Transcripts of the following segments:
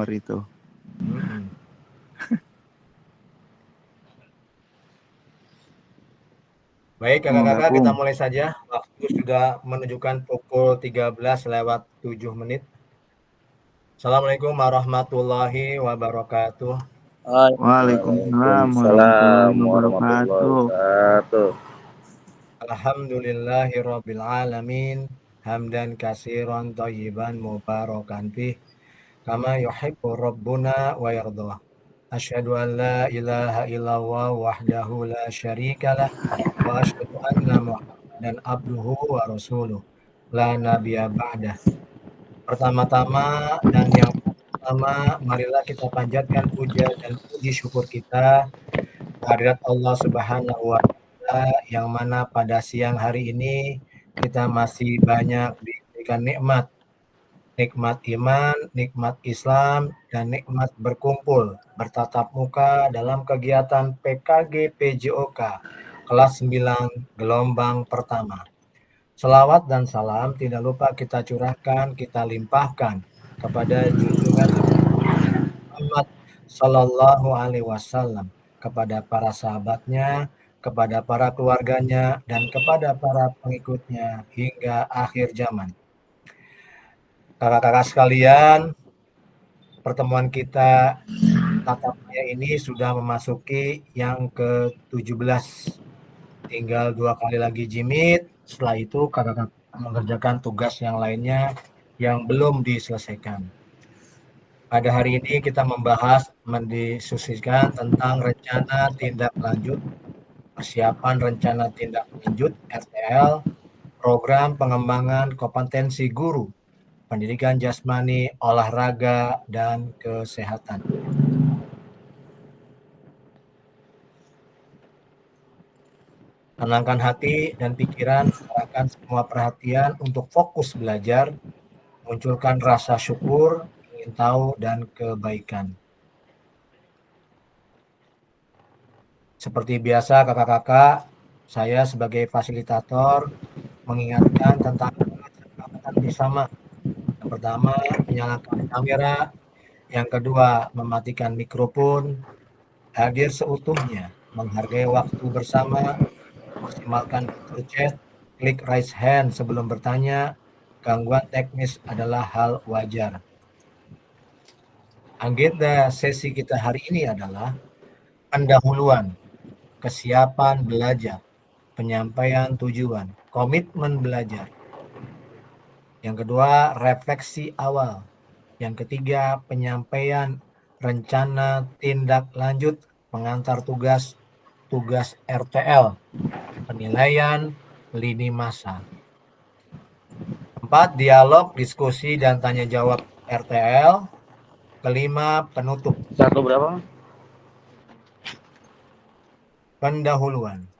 itu. Baik kakak-kakak, kita mulai saja. Waktu sudah menunjukkan pukul 13:07. Assalamualaikum warahmatullahi wabarakatuh. Waalaikumsalam warahmatullahi wabarakatuh. Alhamdulillahirabbil alamin. Hamdan katsiran thayyiban mubarakan fih. Kama yuhibbu rabbuna wa yardah. Asyhadu an la ilaha illallah wahdahu la syarikalah wa asyhadu anna Muhammadan abduhu wa rasuluh. La nabiyya ba'dah. Pertama-tama dan yang pertama, marilah kita panjatkan puja dan puji syukur kita kehadirat Allah Subhanahu wa taala yang mana pada siang hari ini kita masih banyak diberikan nikmat iman, nikmat Islam, dan nikmat berkumpul, bertatap muka dalam kegiatan PKG PJOK kelas 9 gelombang pertama. Selawat dan salam tidak lupa kita curahkan, kita limpahkan kepada junjungan Muhammad Sallallahu Alaihi Wasallam, kepada para sahabatnya, kepada para keluarganya, dan kepada para pengikutnya hingga akhir zaman. Kakak-kakak sekalian, pertemuan kita tatap muka ini sudah memasuki yang ke-17. Tinggal 2 kali lagi jimit, setelah itu kakak-kakak mengerjakan tugas yang lainnya yang belum diselesaikan. Pada hari ini kita membahas, mendiskusikan tentang rencana tindak lanjut, persiapan rencana tindak lanjut RTL, program pengembangan kompetensi guru, pendidikan jasmani, olahraga, dan kesehatan. Tenangkan hati dan pikiran, serahkan semua perhatian untuk fokus belajar, munculkan rasa syukur, ingin tahu, dan kebaikan. Seperti biasa kakak-kakak, saya sebagai fasilitator mengingatkan tentang kesepakatan bersama. Yang pertama, menyalakan kamera. Yang kedua, mematikan mikrofon, hadir seutuhnya, menghargai waktu bersama, maksimalkan fitur chat, klik raise hand sebelum bertanya. Gangguan teknis adalah hal wajar. Agenda sesi kita hari ini adalah pendahuluan, kesiapan belajar, penyampaian tujuan, komitmen belajar. Yang kedua, refleksi awal. Yang ketiga, penyampaian rencana tindak lanjut pengantar tugas RTL, penilaian lini masa. 4, dialog, diskusi, dan tanya jawab RTL. Kelima, penutup. Satu berapa? Pendahuluan.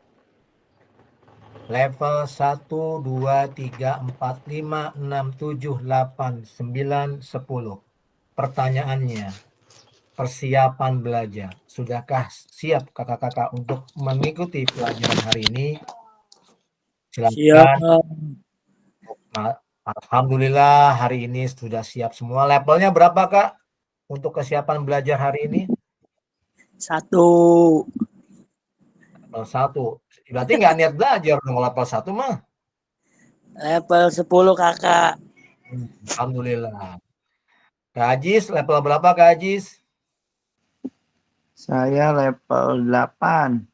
Level 1, 2, 3, 4, 5, 6, 7, 8, 9, 10. Pertanyaannya, persiapan belajar. Sudahkah siap kakak-kakak untuk mengikuti pelajaran hari ini? Silakan. Alhamdulillah hari ini sudah siap semua. Levelnya berapa kak untuk kesiapan belajar hari ini? 1. Level 1. Berarti nggak niat belajar dong level 1 mah. Level 10 kakak. Alhamdulillah. Kak Ajis, level berapa Kak Ajis? Saya level 8.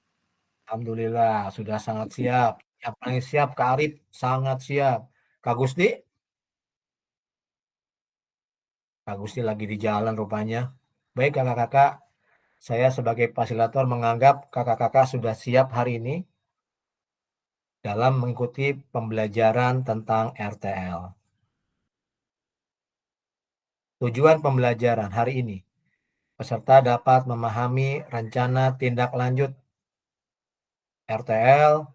Alhamdulillah, sudah sangat siap. Yang paling siap Kak Arif, sangat siap. Kak Gusti? Kak Gusti lagi di jalan rupanya. Baik kakak-kakak, saya sebagai fasilitator menganggap kakak-kakak sudah siap hari ini dalam mengikuti pembelajaran tentang RTL. Tujuan pembelajaran hari ini, peserta dapat memahami rencana tindak lanjut RTL,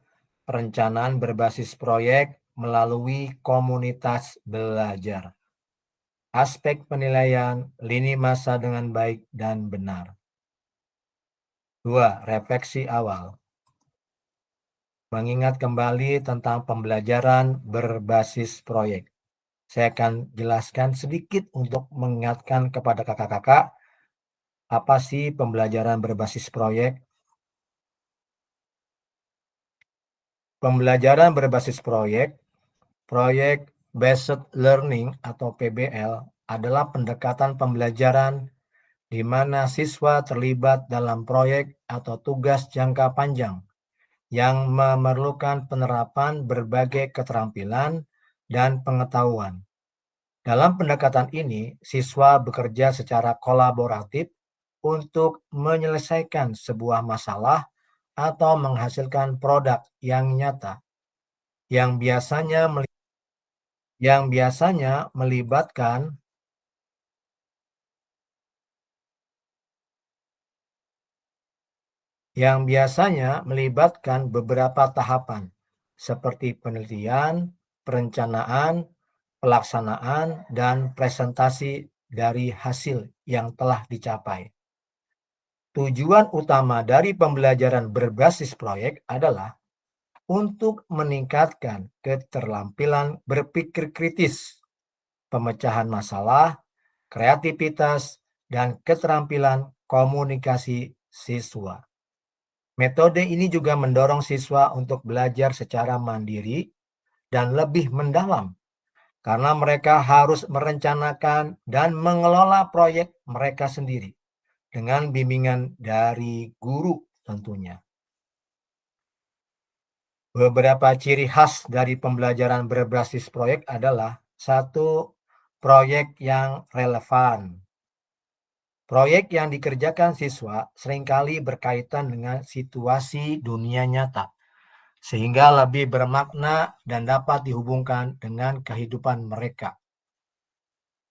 perencanaan berbasis proyek melalui komunitas belajar. Aspek penilaian lini masa dengan baik dan benar. 2. Refleksi awal. Mengingat kembali tentang pembelajaran berbasis proyek. Saya akan jelaskan sedikit untuk mengingatkan kepada kakak-kakak, apa sih pembelajaran berbasis proyek? Pembelajaran berbasis proyek, Project Based Learning atau PBL, adalah pendekatan pembelajaran di mana siswa terlibat dalam proyek atau tugas jangka panjang yang memerlukan penerapan berbagai keterampilan dan pengetahuan. Dalam pendekatan ini, siswa bekerja secara kolaboratif untuk menyelesaikan sebuah masalah atau menghasilkan produk yang nyata yang biasanya melibatkan beberapa tahapan seperti penelitian, perencanaan, pelaksanaan, dan presentasi dari hasil yang telah dicapai. Tujuan utama dari pembelajaran berbasis proyek adalah untuk meningkatkan keterampilan berpikir kritis, pemecahan masalah, kreativitas, dan keterampilan komunikasi siswa. Metode ini juga mendorong siswa untuk belajar secara mandiri dan lebih mendalam, karena mereka harus merencanakan dan mengelola proyek mereka sendiri dengan bimbingan dari guru tentunya. Beberapa ciri khas dari pembelajaran berbasis proyek adalah: satu, proyek yang relevan. Proyek yang dikerjakan siswa seringkali berkaitan dengan situasi dunia nyata, sehingga lebih bermakna dan dapat dihubungkan dengan kehidupan mereka.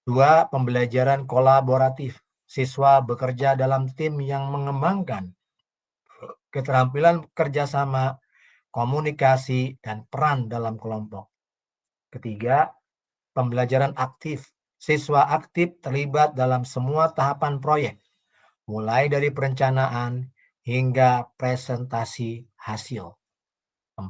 Dua, pembelajaran kolaboratif. Siswa bekerja dalam tim yang mengembangkan keterampilan kerjasama, komunikasi, dan peran dalam kelompok. Ketiga, pembelajaran aktif. Siswa aktif terlibat dalam semua tahapan proyek, mulai dari perencanaan hingga presentasi hasil. 4.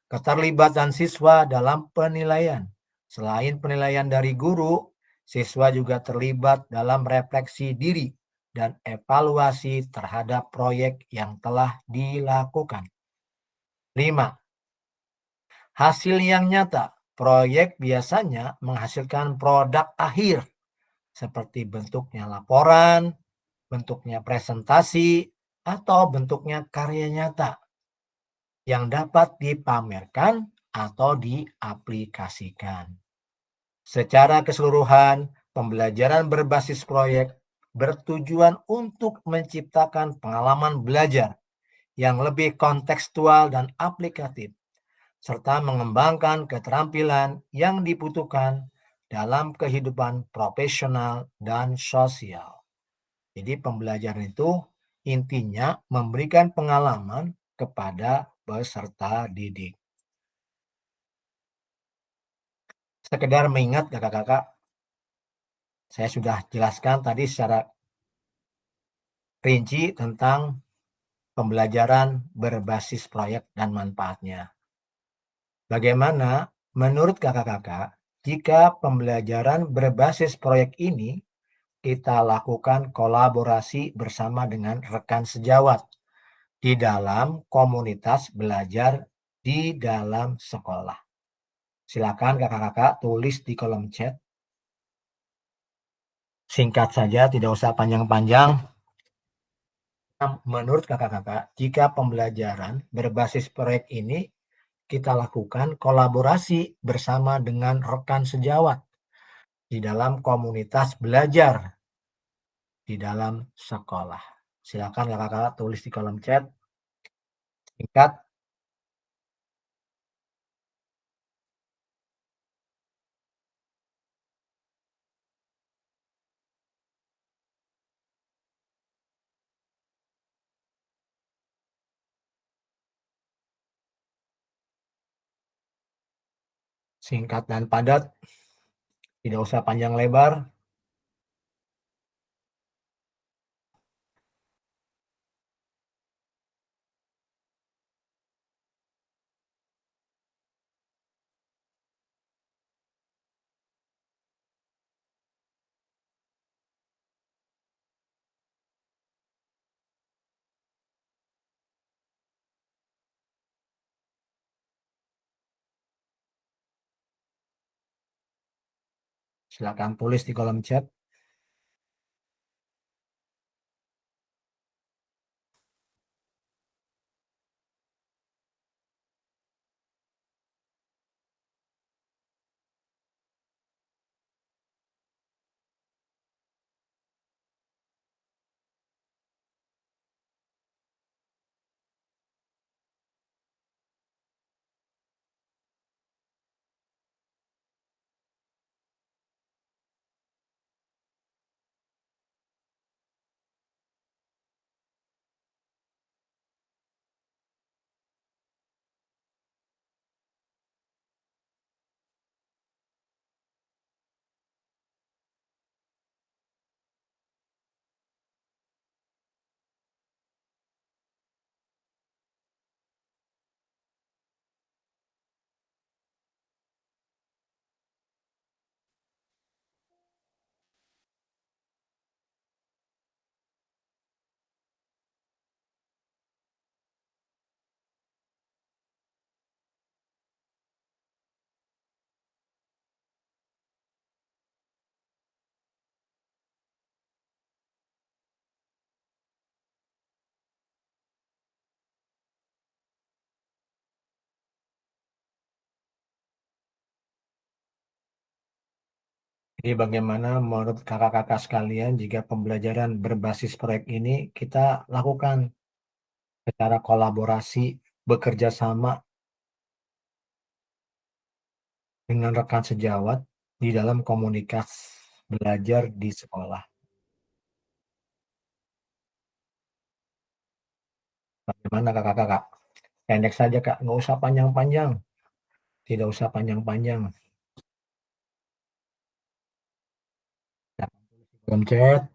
Keterlibatan siswa dalam penilaian. Selain penilaian dari guru, siswa juga terlibat dalam refleksi diri dan evaluasi terhadap proyek yang telah dilakukan. 5. Hasil yang nyata. Proyek biasanya menghasilkan produk akhir seperti bentuknya laporan, bentuknya presentasi, atau bentuknya karya nyata yang dapat dipamerkan atau diaplikasikan. Secara keseluruhan, pembelajaran berbasis proyek bertujuan untuk menciptakan pengalaman belajar yang lebih kontekstual dan aplikatif, serta mengembangkan keterampilan yang dibutuhkan dalam kehidupan profesional dan sosial. Jadi pembelajaran itu intinya memberikan pengalaman kepada peserta didik. Sekedar mengingat kakak-kakak, saya sudah jelaskan tadi secara rinci tentang pembelajaran berbasis proyek dan manfaatnya. Bagaimana menurut kakak-kakak jika pembelajaran berbasis proyek ini kita lakukan kolaborasi bersama dengan rekan sejawat di dalam komunitas belajar di dalam sekolah? Silakan kakak-kakak tulis di kolom chat. Singkat saja, tidak usah panjang-panjang. Menurut kakak-kakak, jika pembelajaran berbasis proyek ini kita lakukan kolaborasi bersama dengan rekan sejawat di dalam komunitas belajar di dalam sekolah. Silakan kakak-kakak tulis di kolom chat. Singkat. Singkat dan padat, tidak usah panjang lebar. Silakan tulis di kolom chat. Jadi bagaimana menurut kakak-kakak sekalian jika pembelajaran berbasis proyek ini kita lakukan secara kolaborasi, bekerja sama dengan rekan sejawat di dalam komunitas belajar di sekolah. Bagaimana kakak-kakak? Pendek saja kak, nggak usah panjang-panjang. Tidak usah panjang-panjang. Kolom chat.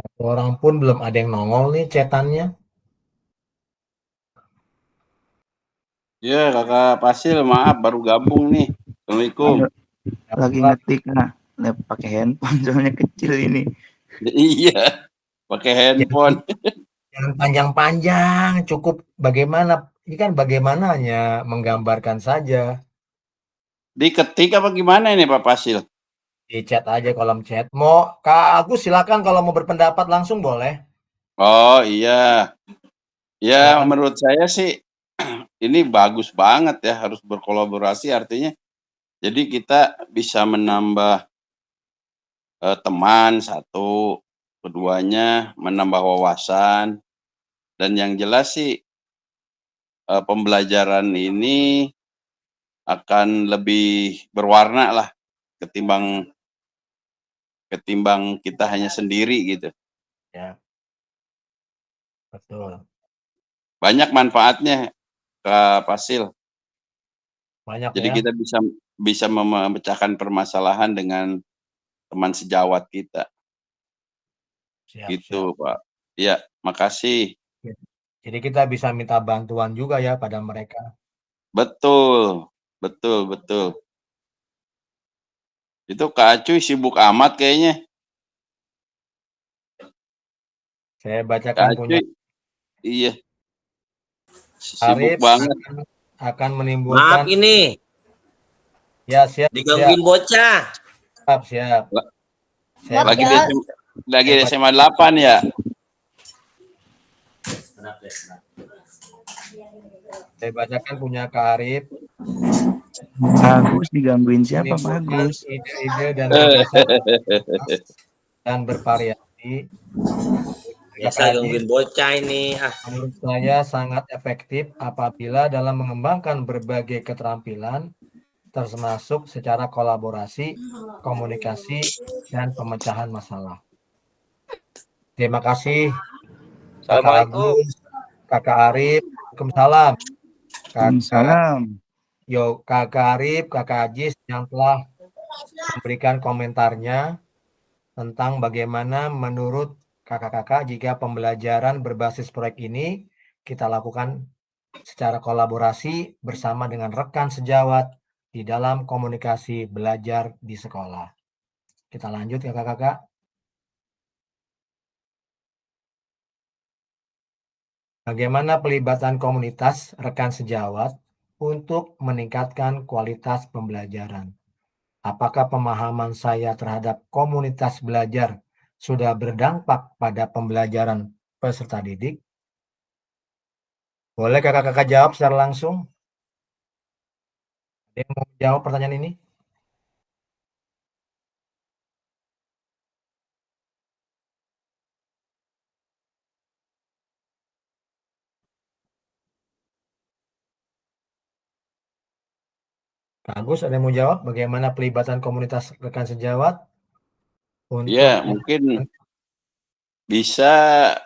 Satu orang pun belum ada yang nongol nih chatannya. Ya, Kakak Pasil, maaf baru gabung nih. Assalamualaikum. Lagi ngetik pakai handphone soalnya kecil ini. Iya, pakai handphone. Jangan panjang-panjang, cukup bagaimana, ini kan bagaimananya menggambarkan saja. Diketik apa gimana ini Pak Pasil? Di chat aja kolom chat. Mau Kak Agus silakan kalau mau berpendapat langsung boleh. Oh iya, ya Silakan. menurut saya sih ini bagus banget ya, harus berkolaborasi artinya. Jadi kita bisa menambah teman satu, keduanya menambah wawasan, dan yang jelas sih pembelajaran ini akan lebih berwarna lah ketimbang kita hanya sendiri gitu. Ya, betul. Banyak manfaatnya, Kak Pasil. Banyak Jadi ya. kita bisa memecahkan permasalahan dengan teman sejawat kita. Siap, Gitu, siap. Pak. Iya, makasih. Jadi kita bisa minta bantuan juga ya pada mereka. Betul, betul, betul. Itu Kak Acuy sibuk amat kayaknya. Saya bacakan Kak punya Cuy, iya, sibuk Arif banget. akan Maaf menimbulkan ini, ya siap digangguin bocah. siap. Saya Lagi baca- lagi saya di SMA 8 ya. Saya bacakan punya Kak Arif. Bagus digangguin siapa Menimbulkan bagus. ide-ide dan gagasan dan bervariasi. Biasa gangguin bocah ini. Menurut saya sangat efektif apabila dalam mengembangkan berbagai keterampilan, termasuk secara kolaborasi, komunikasi, dan pemecahan masalah. Terima kasih Kakak Assalamualaikum. Agus, Kakak Arif, Waalaikumsalam. Waalaikumsalam. Kakak Arif, Kakak Ajis yang telah memberikan komentarnya tentang bagaimana menurut kakak-kakak jika pembelajaran berbasis proyek ini kita lakukan secara kolaborasi bersama dengan rekan sejawat di dalam komunikasi belajar di sekolah. Kita lanjut kakak-kakak. Bagaimana pelibatan komunitas rekan sejawat untuk meningkatkan kualitas pembelajaran? Apakah pemahaman saya terhadap komunitas belajar sudah berdampak pada pembelajaran peserta didik? Boleh kakak-kakak jawab secara langsung? Ada yang mau jawab pertanyaan ini? Kak Agus, ada yang mau jawab bagaimana pelibatan komunitas rekan sejawat untuk Ya, mungkin bisa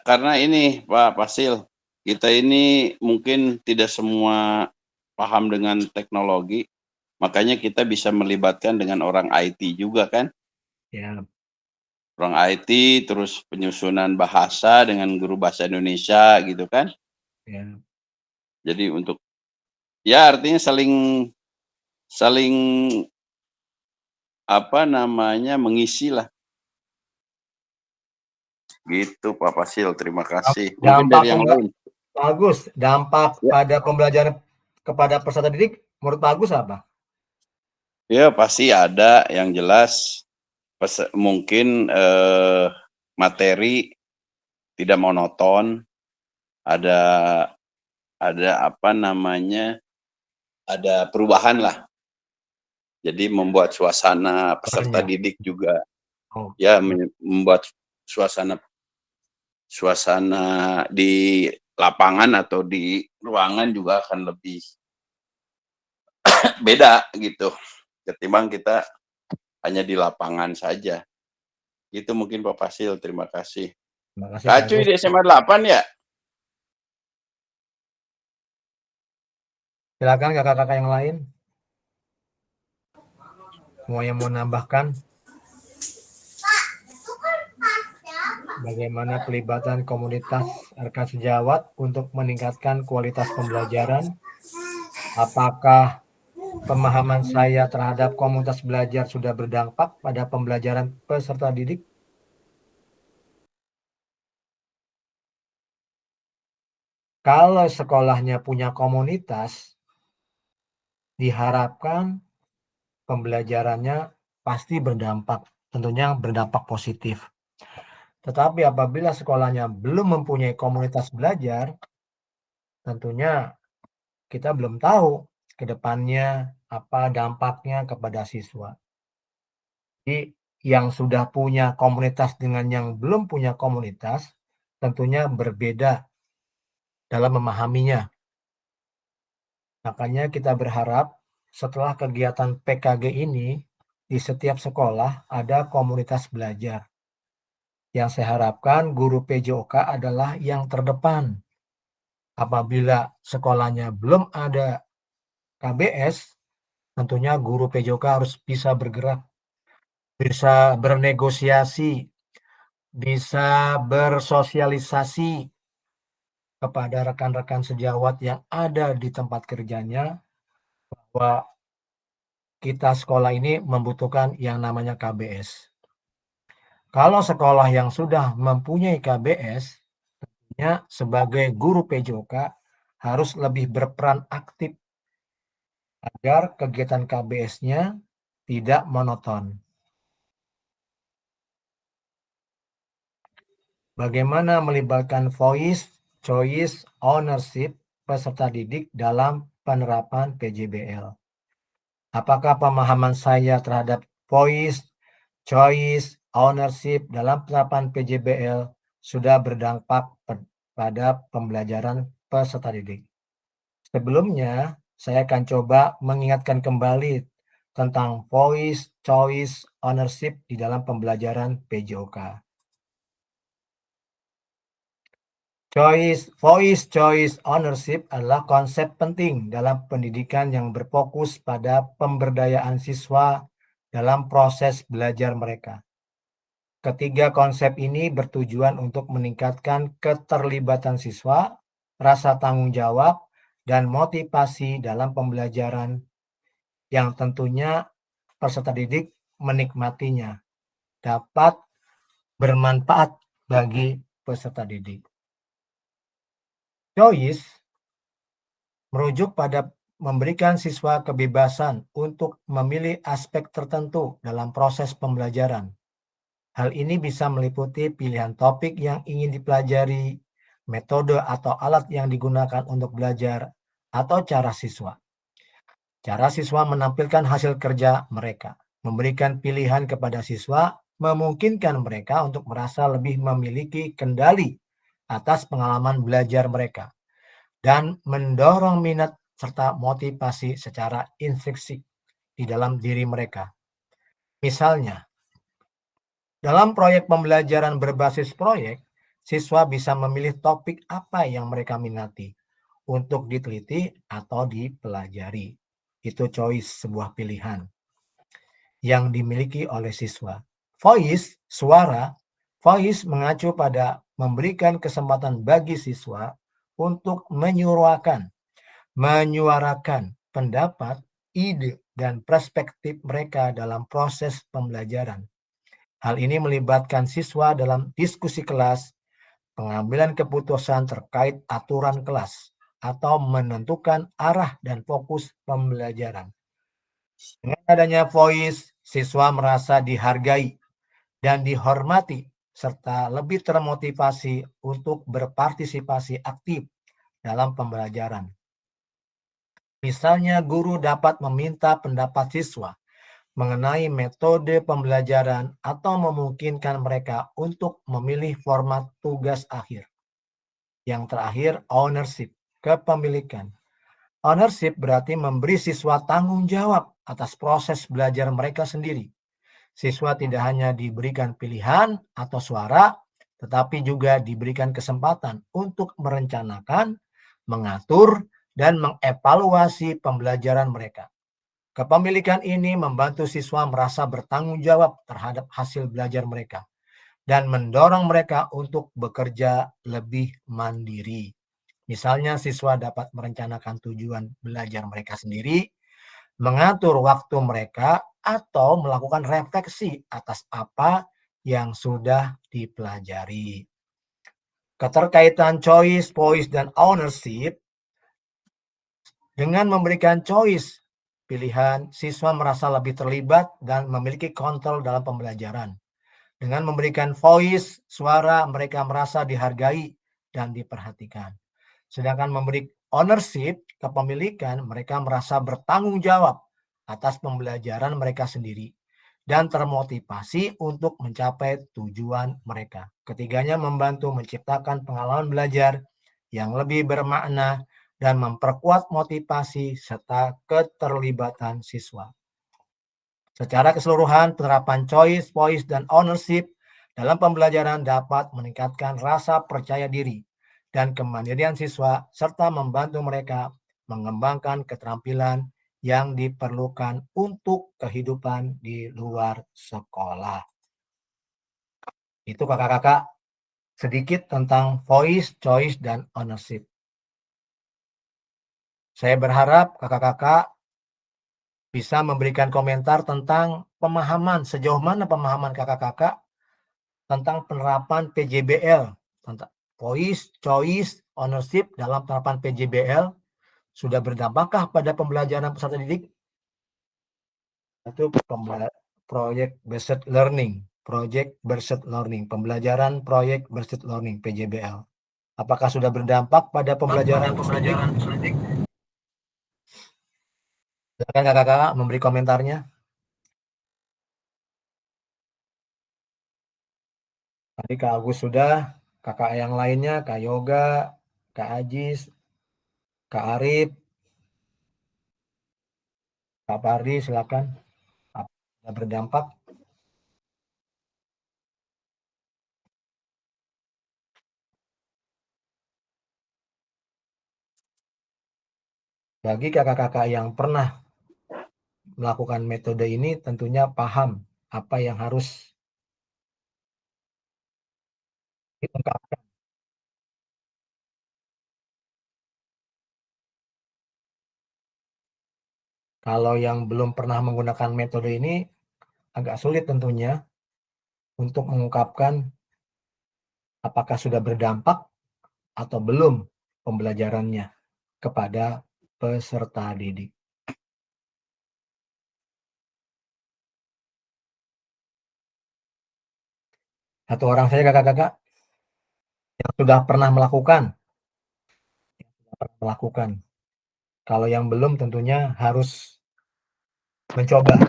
karena ini Pak Fasil, kita ini mungkin tidak semua paham dengan teknologi, makanya kita bisa melibatkan dengan orang IT juga kan. ya, Orang IT, terus penyusunan bahasa dengan guru bahasa Indonesia gitu kan. ya. Jadi untuk ya artinya saling apa namanya mengisi lah. Gitu Pak Fasil, terima kasih. Mungkin dari yang lain. Bagus, dampak Ya. pada pembelajaran kepada peserta didik menurut Pak Agus apa? Ya pasti ada yang jelas mungkin materi tidak monoton, ada apa namanya, ada perubahan lah. Jadi membuat suasana peserta Banyak. didik juga Oh. ya membuat suasana di lapangan atau di ruangan juga akan lebih beda gitu ketimbang kita hanya di lapangan saja. Itu mungkin Pak Fasil, terima kasih. Terima kasih Kak Pak Cuy Agus. di SMA 8 ya? Silakan kakak-kakak yang lain. Mau yang mau nambahkan? Bagaimana pelibatan komunitas rekan sejawat untuk meningkatkan kualitas pembelajaran? Apakah pemahaman saya terhadap komunitas belajar sudah berdampak pada pembelajaran peserta didik? Kalau sekolahnya punya komunitas, diharapkan pembelajarannya pasti berdampak, tentunya berdampak positif. Tetapi apabila sekolahnya belum mempunyai komunitas belajar, tentunya kita belum tahu ke depannya apa dampaknya kepada siswa. Jadi yang sudah punya komunitas dengan yang belum punya komunitas tentunya berbeda dalam memahaminya. Makanya kita berharap setelah kegiatan PKG ini di setiap sekolah ada komunitas belajar. Yang saya harapkan guru PJOK adalah yang terdepan. Apabila sekolahnya belum ada KBS, tentunya guru PJOK harus bisa bergerak, bisa bernegosiasi, bisa bersosialisasi kepada rekan-rekan sejawat yang ada di tempat kerjanya bahwa kita sekolah ini membutuhkan yang namanya KBS. Kalau sekolah yang sudah mempunyai KBS, sebagai guru PJOK harus lebih berperan aktif agar kegiatan KBS-nya tidak monoton. Bagaimana melibatkan voice, choice, ownership peserta didik dalam penerapan PJBL? Apakah pemahaman saya terhadap voice, choice, ownership dalam penerapan PJBL sudah berdampak pada pembelajaran peserta didik? Sebelumnya, saya akan coba mengingatkan kembali tentang voice, choice, ownership di dalam pembelajaran PJOK. Voice, choice, ownership adalah konsep penting dalam pendidikan yang berfokus pada pemberdayaan siswa dalam proses belajar mereka. Ketiga konsep ini bertujuan untuk meningkatkan keterlibatan siswa, rasa tanggung jawab, dan motivasi dalam pembelajaran yang tentunya peserta didik menikmatinya dapat bermanfaat bagi peserta didik. Choice merujuk pada memberikan siswa kebebasan untuk memilih aspek tertentu dalam proses pembelajaran. Hal ini bisa meliputi pilihan topik yang ingin dipelajari, metode atau alat yang digunakan untuk belajar, atau cara siswa. Cara siswa menampilkan hasil kerja mereka, memberikan pilihan kepada siswa, memungkinkan mereka untuk merasa lebih memiliki kendali atas pengalaman belajar mereka, dan mendorong minat serta motivasi secara intrinsik di dalam diri mereka. Misalnya, dalam proyek pembelajaran berbasis proyek, siswa bisa memilih topik apa yang mereka minati untuk diteliti atau dipelajari. Itu choice, sebuah pilihan yang dimiliki oleh siswa. Voice, suara. Voice mengacu pada memberikan kesempatan bagi siswa untuk menyuarakan pendapat, ide, dan perspektif mereka dalam proses pembelajaran. Hal ini melibatkan siswa dalam diskusi kelas, pengambilan keputusan terkait aturan kelas, atau menentukan arah dan fokus pembelajaran. Dengan adanya voice, siswa merasa dihargai dan dihormati, serta lebih termotivasi untuk berpartisipasi aktif dalam pembelajaran. Misalnya, guru dapat meminta pendapat siswa mengenai metode pembelajaran atau memungkinkan mereka untuk memilih format tugas akhir. Yang terakhir, ownership, kepemilikan. Ownership berarti memberi siswa tanggung jawab atas proses belajar mereka sendiri. Siswa tidak hanya diberikan pilihan atau suara, tetapi juga diberikan kesempatan untuk merencanakan, mengatur, dan mengevaluasi pembelajaran mereka. Kepemilikan ini membantu siswa merasa bertanggung jawab terhadap hasil belajar mereka dan mendorong mereka untuk bekerja lebih mandiri. Misalnya, siswa dapat merencanakan tujuan belajar mereka sendiri, mengatur waktu mereka, atau melakukan refleksi atas apa yang sudah dipelajari. Keterkaitan choice, voice, dan ownership. Dengan memberikan choice, pilihan, siswa merasa lebih terlibat dan memiliki kontrol dalam pembelajaran. Dengan memberikan voice, suara, mereka merasa dihargai dan diperhatikan. Sedangkan memberi ownership, kepemilikan, mereka merasa bertanggung jawab atas pembelajaran mereka sendiri dan termotivasi untuk mencapai tujuan mereka. Ketiganya membantu menciptakan pengalaman belajar yang lebih bermakna dan memperkuat motivasi serta keterlibatan siswa. Secara keseluruhan, penerapan choice, voice, dan ownership dalam pembelajaran dapat meningkatkan rasa percaya diri dan kemandirian siswa, serta membantu mereka mengembangkan keterampilan yang diperlukan untuk kehidupan di luar sekolah. Itu kakak-kakak sedikit tentang voice, choice, dan ownership. Saya berharap kakak-kakak bisa memberikan komentar tentang pemahaman, sejauh mana pemahaman kakak-kakak tentang penerapan PJBL, tentang choice, ownership dalam penerapan PJBL sudah berdampakkah pada pembelajaran peserta didik? Itu project based learning, pembelajaran proyek based learning PJBL. Apakah sudah berdampak pada pembelajaran peserta didik? Silakan kakak-kakak memberi komentarnya. Tadi Kak Agus sudah, kakak yang lainnya, Kak Yoga, Kak Ajis, Kak Arif, Kak Pardi, silakan. Sudah berdampak? Bagi kakak-kakak yang pernah melakukan metode ini tentunya paham apa yang harus diungkapkan. Kalau yang belum pernah menggunakan metode ini agak sulit tentunya untuk mengungkapkan apakah sudah berdampak atau belum pembelajarannya kepada peserta didik. Satu orang saja kakak-kakak yang sudah pernah melakukan. Kalau yang belum tentunya harus mencoba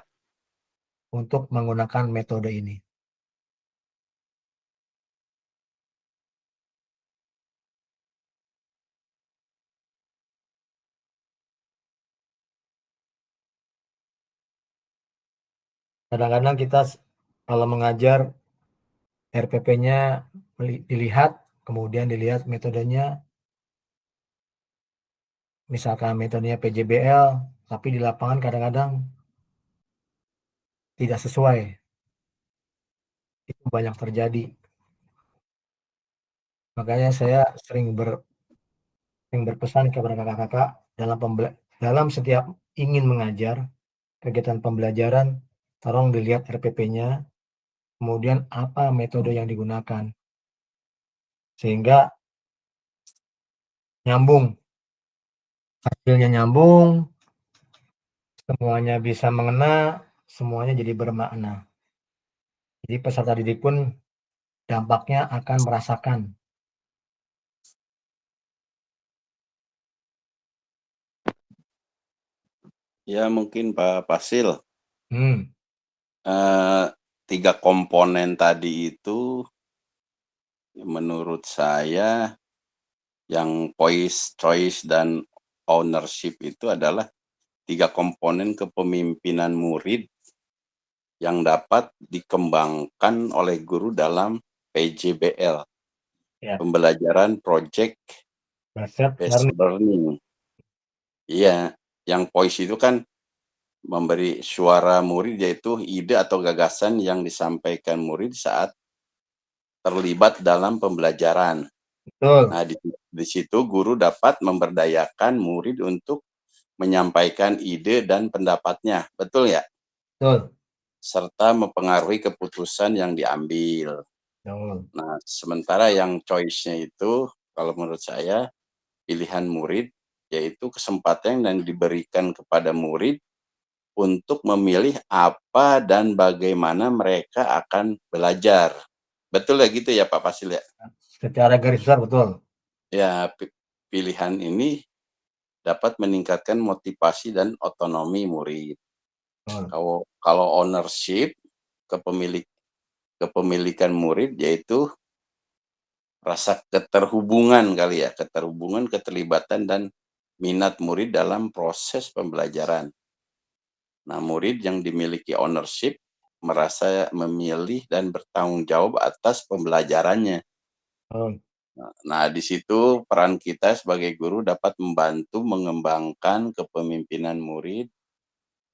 untuk menggunakan metode ini. Kadang-kadang kita kalau mengajar RPP-nya dilihat, kemudian dilihat metodenya, misalkan metodenya PJBL, tapi di lapangan kadang-kadang tidak sesuai. Itu banyak terjadi. Makanya saya sering berpesan kepada kakak-kakak dalam setiap ingin mengajar kegiatan pembelajaran, tolong dilihat RPP-nya, kemudian apa metode yang digunakan, sehingga nyambung, hasilnya nyambung, semuanya bisa mengena, semuanya jadi bermakna. Jadi peserta didik pun dampaknya akan merasakan. Ya mungkin Pak Fasil, 3 komponen tadi itu menurut saya yang choice dan ownership itu adalah 3 komponen kepemimpinan murid yang dapat dikembangkan oleh guru dalam PJBL, pembelajaran project based learning. Iya, yang voice itu kan memberi suara murid, yaitu ide atau gagasan yang disampaikan murid saat terlibat dalam pembelajaran. Betul. Nah, di situ guru dapat memberdayakan murid untuk menyampaikan ide dan pendapatnya, betul ya? Betul. Serta mempengaruhi keputusan yang diambil. Betul. Nah, sementara yang choice-nya itu, kalau menurut saya, pilihan murid, yaitu kesempatan yang diberikan kepada murid untuk memilih apa dan bagaimana mereka akan belajar. Betul ya gitu ya Pak Fasil ya? Secara garis besar betul. Ya, pilihan ini dapat meningkatkan motivasi dan otonomi murid. Kalau ownership, kepemilikan murid, yaitu rasa keterhubungan kali ya, keterlibatan dan minat murid dalam proses pembelajaran. Nah, murid yang dimiliki ownership merasa memilih dan bertanggung jawab atas pembelajarannya. Nah, di situ peran kita sebagai guru dapat membantu mengembangkan kepemimpinan murid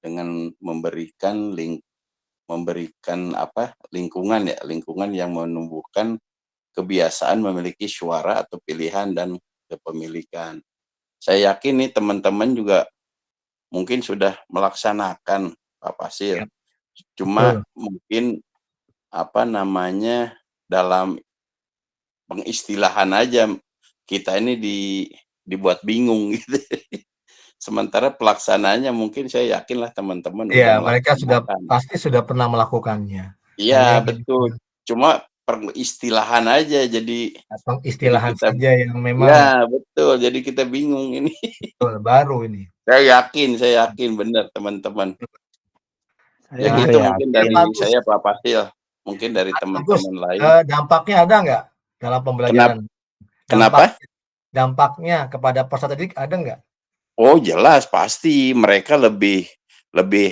dengan memberikan lingkungan yang menumbuhkan kebiasaan memiliki suara atau pilihan dan kepemilikan. Saya yakin nih teman-teman juga mungkin sudah melaksanakan Pak Fasil. Cuma mungkin dalam pengistilahan aja, kita ini dibuat bingung gitu. Sementara pelaksanaannya mungkin saya yakinlah teman-teman udah Iya, mereka melaksanakan. pasti sudah pernah melakukannya. Hanya Iya, betul. Cuma pengistilahan aja jadi istilahan kita saja yang memang ya, betul, jadi kita bingung ini. betul, baru ini. Saya yakin benar teman-teman. Ya Saya gitu juga mungkin yakin. dari Bagus. saya Pak Fasil, mungkin dari Bagus. teman-teman lain. Dampaknya ada nggak dalam pembelajaran? Kenapa? Dampaknya kepada peserta didik ada nggak? Oh jelas pasti mereka lebih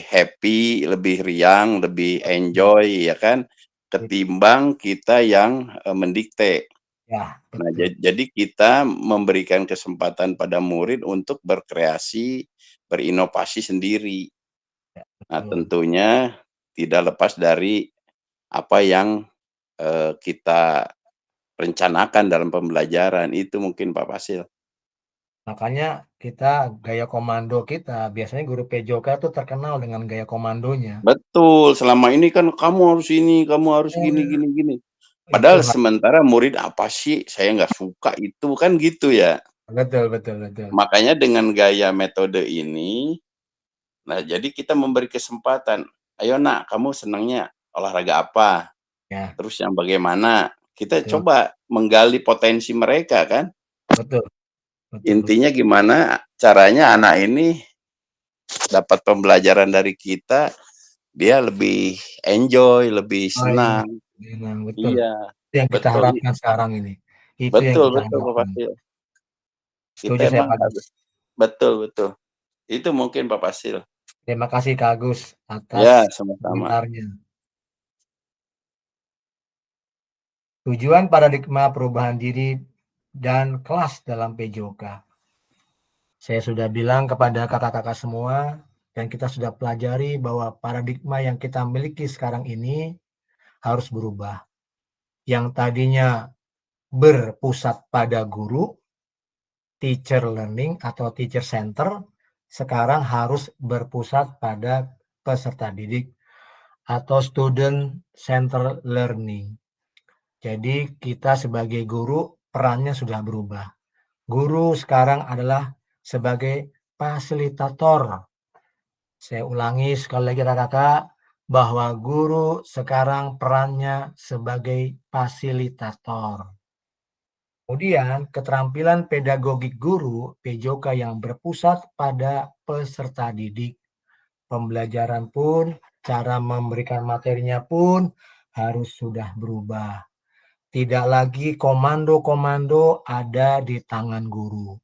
happy, lebih riang, lebih enjoy ya kan, ketimbang kita yang, mendikte. Ya, Nah betul. jadi kita memberikan kesempatan pada murid untuk berkreasi, berinovasi sendiri. Nah Betul. tentunya tidak lepas dari apa yang, kita rencanakan dalam pembelajaran, itu mungkin Pak Fasil. Makanya kita gaya komando kita, biasanya guru PJOK tuh terkenal dengan gaya komandonya. Betul, selama ini kan kamu harus ini, kamu harus gini Eee, gini gini. itu Padahal sementara murid, "Apa sih, saya nggak suka itu," kan gitu ya. betul betul betul. Makanya dengan gaya metode ini, nah jadi kita memberi kesempatan, "Ayo Nak, kamu senangnya olahraga apa? Ya, Terus yang bagaimana?" Kita betul coba menggali potensi mereka kan. betul betul betul. Intinya gimana caranya anak ini dapat pembelajaran dari kita, dia lebih enjoy, lebih Oh iya, senang. memang betul. Iya, Itu yang kita betul harapkan sekarang ini. Itu yang betul kita betul Pak harapkan. Fasil. Kita Setuju saya emang Pak Agus. harus betul betul. Itu mungkin Pak Fasil. Terima kasih Kak Agus atas Ya, sama-sama. komentarnya. Tujuan paradigma perubahan diri dan kelas dalam PJOK. Saya sudah bilang kepada kakak-kakak semua dan kita sudah pelajari bahwa paradigma yang kita miliki sekarang ini harus berubah. Yang tadinya berpusat pada guru, teacher learning atau teacher center, sekarang harus berpusat pada peserta didik atau student center learning. Jadi kita sebagai guru perannya sudah berubah. Guru sekarang adalah sebagai fasilitator. Saya ulangi sekali lagi kakak-kakak, bahwa guru sekarang perannya sebagai fasilitator. Kemudian, keterampilan pedagogik guru PJOK yang berpusat pada peserta didik. Pembelajaran pun, cara memberikan materinya pun harus sudah berubah. Tidak lagi komando-komando ada di tangan guru.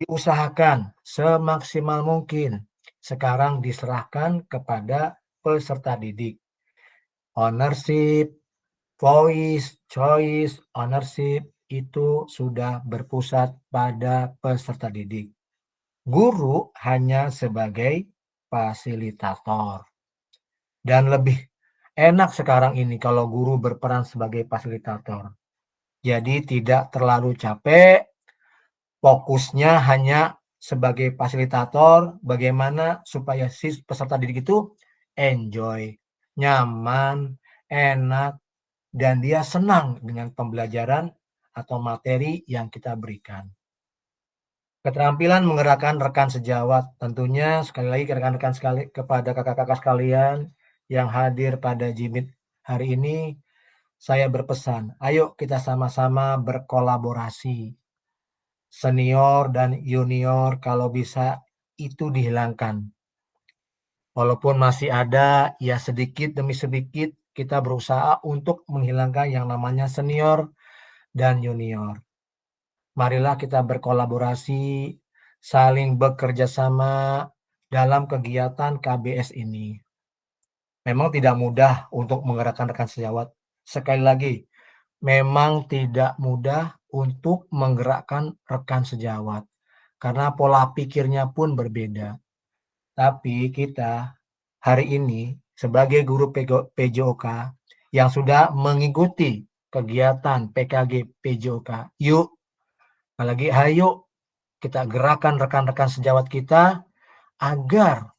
Diusahakan semaksimal mungkin sekarang diserahkan kepada peserta didik. Ownership, voice, choice, ownership itu sudah berpusat pada peserta didik. Guru hanya sebagai fasilitator. Dan lebih enak sekarang ini kalau guru berperan sebagai fasilitator. Jadi tidak terlalu capek, fokusnya hanya sebagai fasilitator, bagaimana supaya si peserta didik itu enjoy, nyaman, enak, dan dia senang dengan pembelajaran atau materi yang kita berikan. Keterampilan menggerakkan rekan sejawat, tentunya sekali lagi rekan-rekan sekali kepada kakak-kakak sekalian yang hadir pada Jimit hari ini, saya berpesan, ayo kita sama-sama berkolaborasi. Senior dan junior kalau bisa itu dihilangkan. Walaupun masih ada, ya sedikit demi sedikit kita berusaha untuk menghilangkan yang namanya senior dan junior. Marilah kita berkolaborasi, saling bekerja sama dalam kegiatan KBS ini. Memang tidak mudah untuk menggerakkan rekan sejawat. Sekali lagi, memang tidak mudah untuk menggerakkan rekan sejawat karena pola pikirnya pun berbeda. Tapi kita hari ini sebagai guru PJOK yang sudah mengikuti kegiatan PKG PJOK, yuk lagi ayo kita gerakan rekan-rekan sejawat kita agar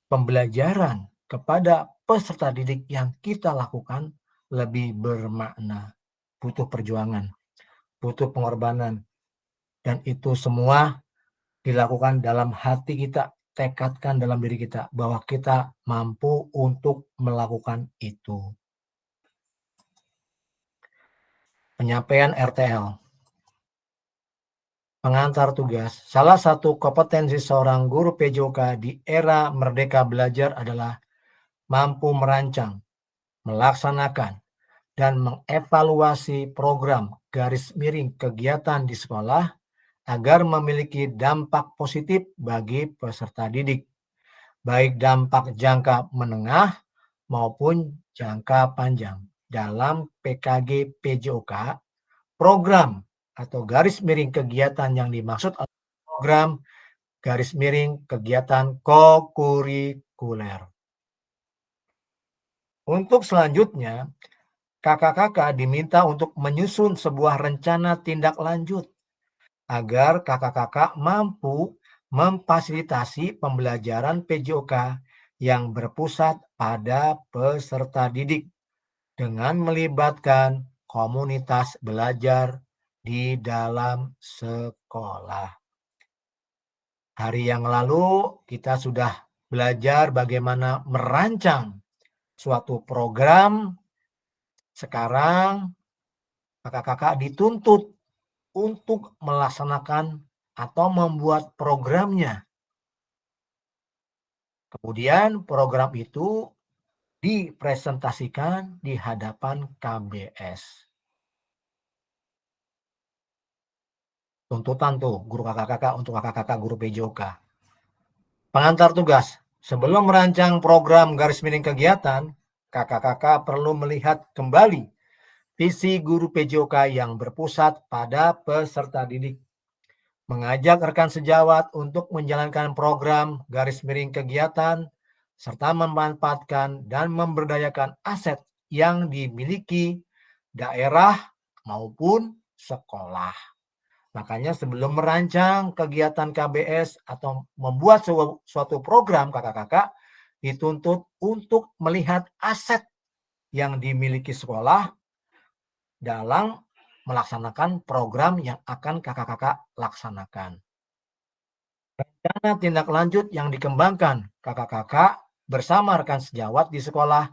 pembelajaran kepada peserta didik yang kita lakukan lebih bermakna. butuh perjuangan, butuh pengorbanan. Dan itu semua dilakukan dalam hati kita, tekadkan dalam diri kita bahwa kita mampu untuk melakukan itu. Penyampaian RTL. Pengantar tugas. Salah satu kompetensi seorang guru PJOK di era Merdeka Belajar adalah mampu merancang, melaksanakan, dan mengevaluasi program garis miring kegiatan di sekolah agar memiliki dampak positif bagi peserta didik, baik dampak jangka menengah maupun jangka panjang. Dalam PKG PJOK, program atau garis miring kegiatan yang dimaksud adalah program garis miring kegiatan kokurikuler. Untuk selanjutnya, kakak-kakak diminta untuk menyusun sebuah rencana tindak lanjut agar kakak-kakak mampu memfasilitasi pembelajaran PJOK yang berpusat pada peserta didik dengan melibatkan komunitas belajar di dalam sekolah. Hari yang lalu kita sudah belajar bagaimana merancang suatu program. Sekarang kakak-kakak dituntut untuk melaksanakan atau membuat programnya. Kemudian program itu dipresentasikan di hadapan KBS. Tuntutan tuh guru kakak-kakak untuk kakak-kakak guru PJOK. Pengantar tugas. Sebelum merancang program garis miring kegiatan, kakak-kakak perlu melihat kembali visi guru PJOK yang berpusat pada peserta didik. Mengajak rekan sejawat untuk menjalankan program garis miring kegiatan, serta memanfaatkan dan memberdayakan aset yang dimiliki daerah maupun sekolah. Makanya sebelum merancang kegiatan KBS atau membuat suatu program, kakak-kakak dituntut untuk melihat aset yang dimiliki sekolah dalam melaksanakan program yang akan kakak-kakak laksanakan. Rencana tindak lanjut yang dikembangkan kakak-kakak bersama rekan sejawat di sekolah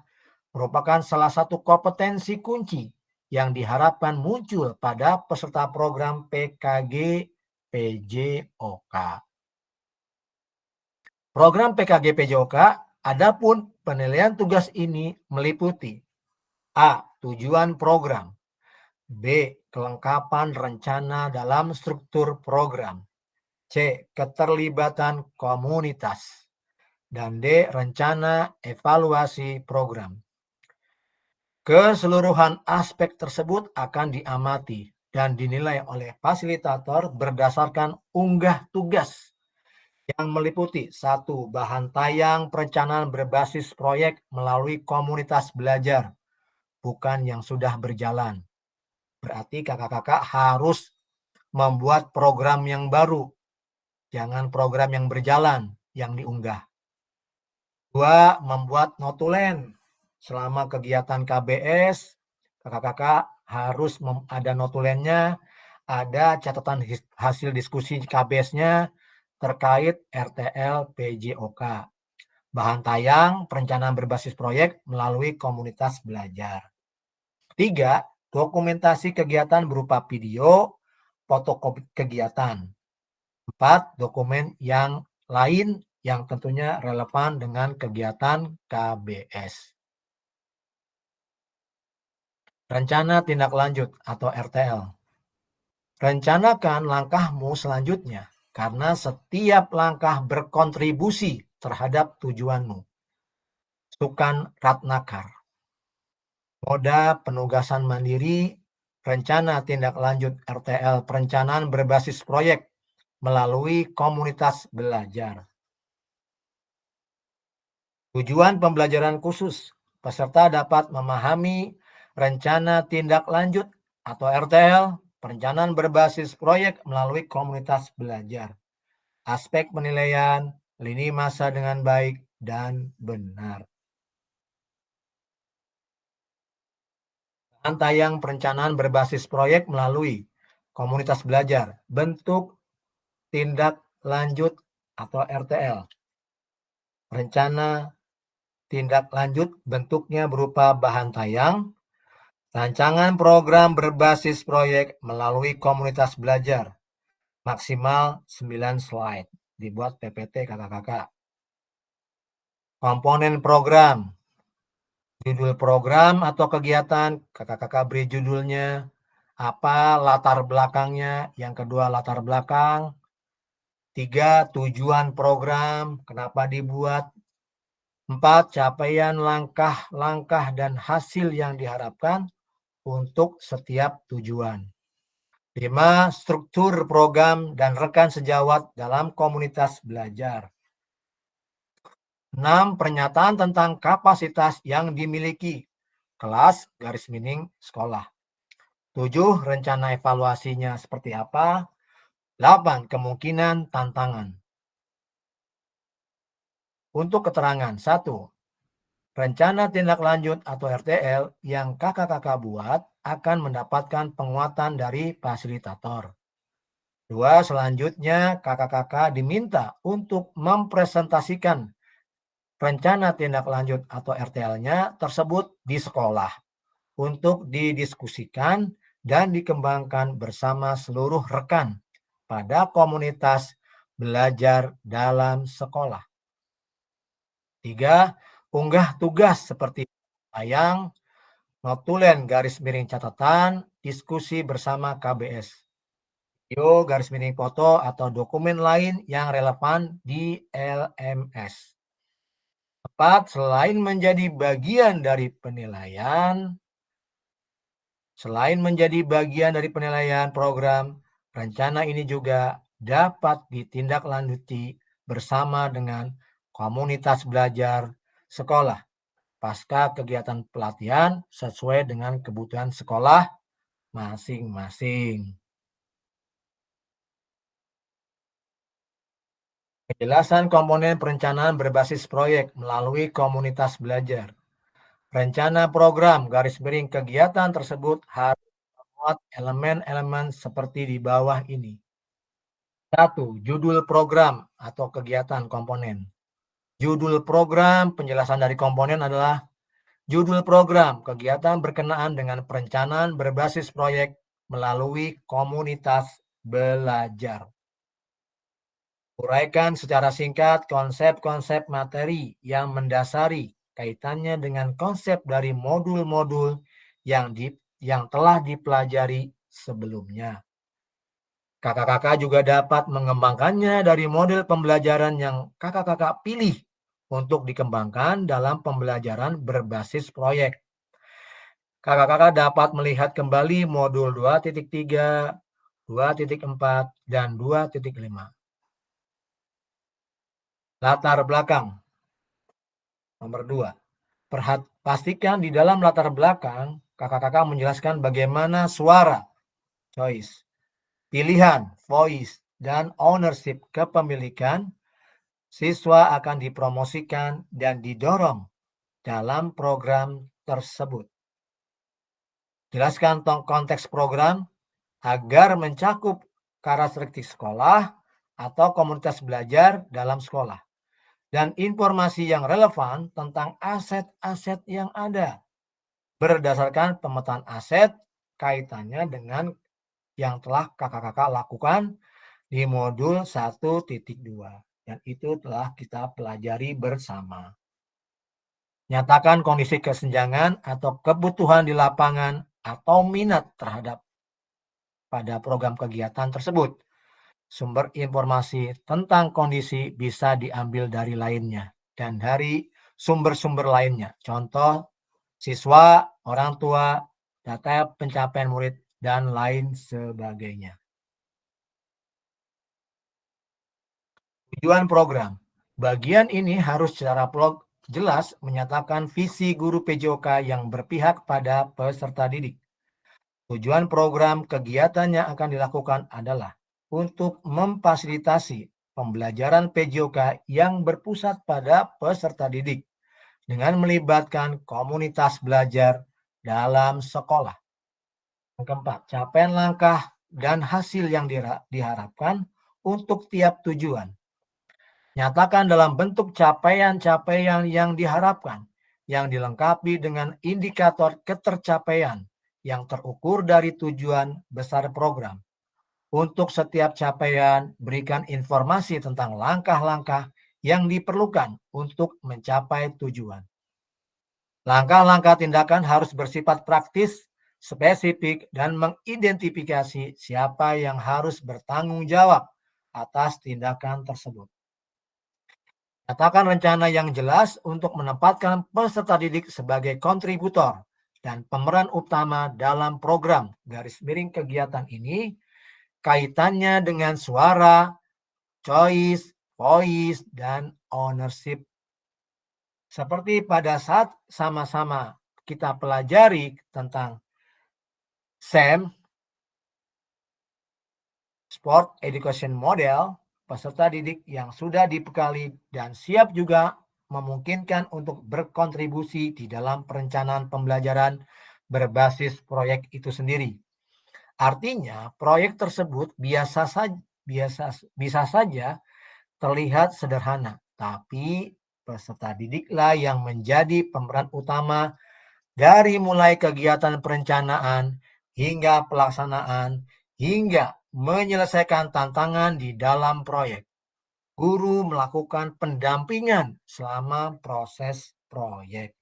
merupakan salah satu kompetensi kunci yang diharapkan muncul pada peserta program PKG PJOK. Program PKG PJOK, adapun penilaian tugas ini meliputi A. Tujuan program, B. Kelengkapan rencana dalam struktur program, C. Keterlibatan komunitas, dan D. Rencana evaluasi program. Keseluruhan aspek tersebut akan diamati dan dinilai oleh fasilitator berdasarkan unggah tugas yang meliputi 1. Bahan tayang perencanaan berbasis proyek melalui komunitas belajar, bukan yang sudah berjalan. Berarti kakak-kakak harus membuat program yang baru, jangan program yang berjalan yang diunggah. 2. Membuat notulen. Selama kegiatan KBS, kakak-kakak harus ada notulennya, ada catatan hasil diskusi KBS-nya terkait RTL PJOK. Bahan tayang perencanaan berbasis proyek melalui komunitas belajar. 3. Dokumentasi kegiatan berupa video, foto kegiatan. 4. Dokumen yang lain yang tentunya relevan dengan kegiatan KBS. Rencana tindak lanjut atau RTL. Rencanakan langkahmu selanjutnya karena setiap langkah berkontribusi terhadap tujuanmu. Sukan Ratnakar. Moda penugasan mandiri, rencana tindak lanjut RTL perencanaan berbasis proyek melalui komunitas belajar. Tujuan pembelajaran khusus, peserta dapat memahami rencana tindak lanjut atau RTL, perencanaan berbasis proyek melalui komunitas belajar. Aspek penilaian, lini masa dengan baik dan benar. Tayang perencanaan berbasis proyek melalui komunitas belajar, bentuk tindak lanjut atau RTL. Rencana tindak lanjut bentuknya berupa bahan tayang, rancangan program berbasis proyek melalui komunitas belajar, maksimal 9 slide, dibuat PPT kakak-kakak. Komponen program, judul program atau kegiatan, kakak-kakak beri judulnya, apa latar belakangnya, yang kedua latar belakang, 3 tujuan program, kenapa dibuat, 4 capaian langkah-langkah dan hasil yang diharapkan untuk setiap tujuan. 5 struktur program dan rekan sejawat dalam komunitas belajar. 6 pernyataan tentang kapasitas yang dimiliki kelas garis miring sekolah. 7 rencana evaluasinya seperti apa. 8 kemungkinan tantangan. Untuk keterangan, 1. Rencana tindak lanjut atau RTL yang kakak-kakak buat akan mendapatkan penguatan dari fasilitator. 2. Selanjutnya, kakak-kakak diminta untuk mempresentasikan rencana tindak lanjut atau RTL-nya tersebut di sekolah untuk didiskusikan dan dikembangkan bersama seluruh rekan pada komunitas belajar dalam sekolah. 3. Unggah tugas seperti tayang, notulen garis miring catatan, diskusi bersama KBS, video garis miring foto atau dokumen lain yang relevan di LMS. 4. Selain menjadi bagian dari penilaian program, rencana ini juga dapat ditindaklanjuti bersama dengan komunitas belajar sekolah pasca kegiatan pelatihan sesuai dengan kebutuhan sekolah masing-masing. Penjelasan komponen perencanaan berbasis proyek melalui komunitas belajar. Rencana program garis miring kegiatan tersebut harus memuat elemen-elemen seperti di bawah ini. 1. Judul program atau kegiatan komponen. Judul program, penjelasan dari komponen adalah judul program kegiatan berkenaan dengan perencanaan berbasis proyek melalui komunitas belajar. Uraikan secara singkat konsep-konsep materi yang mendasari kaitannya dengan konsep dari modul-modul yang telah dipelajari sebelumnya. Kakak-kakak juga dapat mengembangkannya dari model pembelajaran yang kakak-kakak pilih untuk dikembangkan dalam pembelajaran berbasis proyek. Kakak-kakak dapat melihat kembali modul 2.3, 2.4, dan 2.5. Latar belakang. Nomor 2. Pastikan di dalam latar belakang, kakak-kakak menjelaskan bagaimana suara, choice, pilihan, voice, dan ownership, kepemilikan, siswa akan dipromosikan dan didorong dalam program tersebut. Jelaskan konteks program agar mencakup karakteristik sekolah atau komunitas belajar dalam sekolah dan informasi yang relevan tentang aset-aset yang ada berdasarkan pemetaan aset kaitannya dengan yang telah kakak-kakak lakukan di modul 1.2 dan itu telah kita pelajari bersama. Nyatakan kondisi kesenjangan atau kebutuhan di lapangan atau minat terhadap pada program kegiatan tersebut. Sumber informasi tentang kondisi bisa diambil dari lainnya dan dari sumber-sumber lainnya. Contoh, siswa, orang tua, data pencapaian murid, dan lain sebagainya. Tujuan program. Bagian ini harus secara jelas menyatakan visi guru PJOK yang berpihak pada peserta didik. Tujuan program kegiatan yang akan dilakukan adalah untuk memfasilitasi pembelajaran PJOK yang berpusat pada peserta didik dengan melibatkan komunitas belajar dalam sekolah. Yang keempat, capaian langkah dan hasil yang diharapkan untuk tiap tujuan. Nyatakan dalam bentuk capaian-capaian yang diharapkan, yang dilengkapi dengan indikator ketercapaian yang terukur dari tujuan besar program. Untuk setiap capaian, berikan informasi tentang langkah-langkah yang diperlukan untuk mencapai tujuan. Langkah-langkah tindakan harus bersifat praktis, spesifik, dan mengidentifikasi siapa yang harus bertanggung jawab atas tindakan tersebut. Nyatakan rencana yang jelas untuk menempatkan peserta didik sebagai kontributor dan pemeran utama dalam program kegiatan ini, kaitannya dengan suara, choice, voice, dan ownership. Seperti pada saat sama-sama kita pelajari tentang SEM, Sport Education Model, peserta didik yang sudah dibekali dan siap juga memungkinkan untuk berkontribusi di dalam perencanaan pembelajaran berbasis proyek itu sendiri. Artinya, proyek tersebut bisa saja terlihat sederhana, tapi peserta didiklah yang menjadi pemeran utama dari mulai kegiatan perencanaan hingga pelaksanaan hingga menyelesaikan tantangan di dalam proyek. Guru melakukan pendampingan selama proses proyek.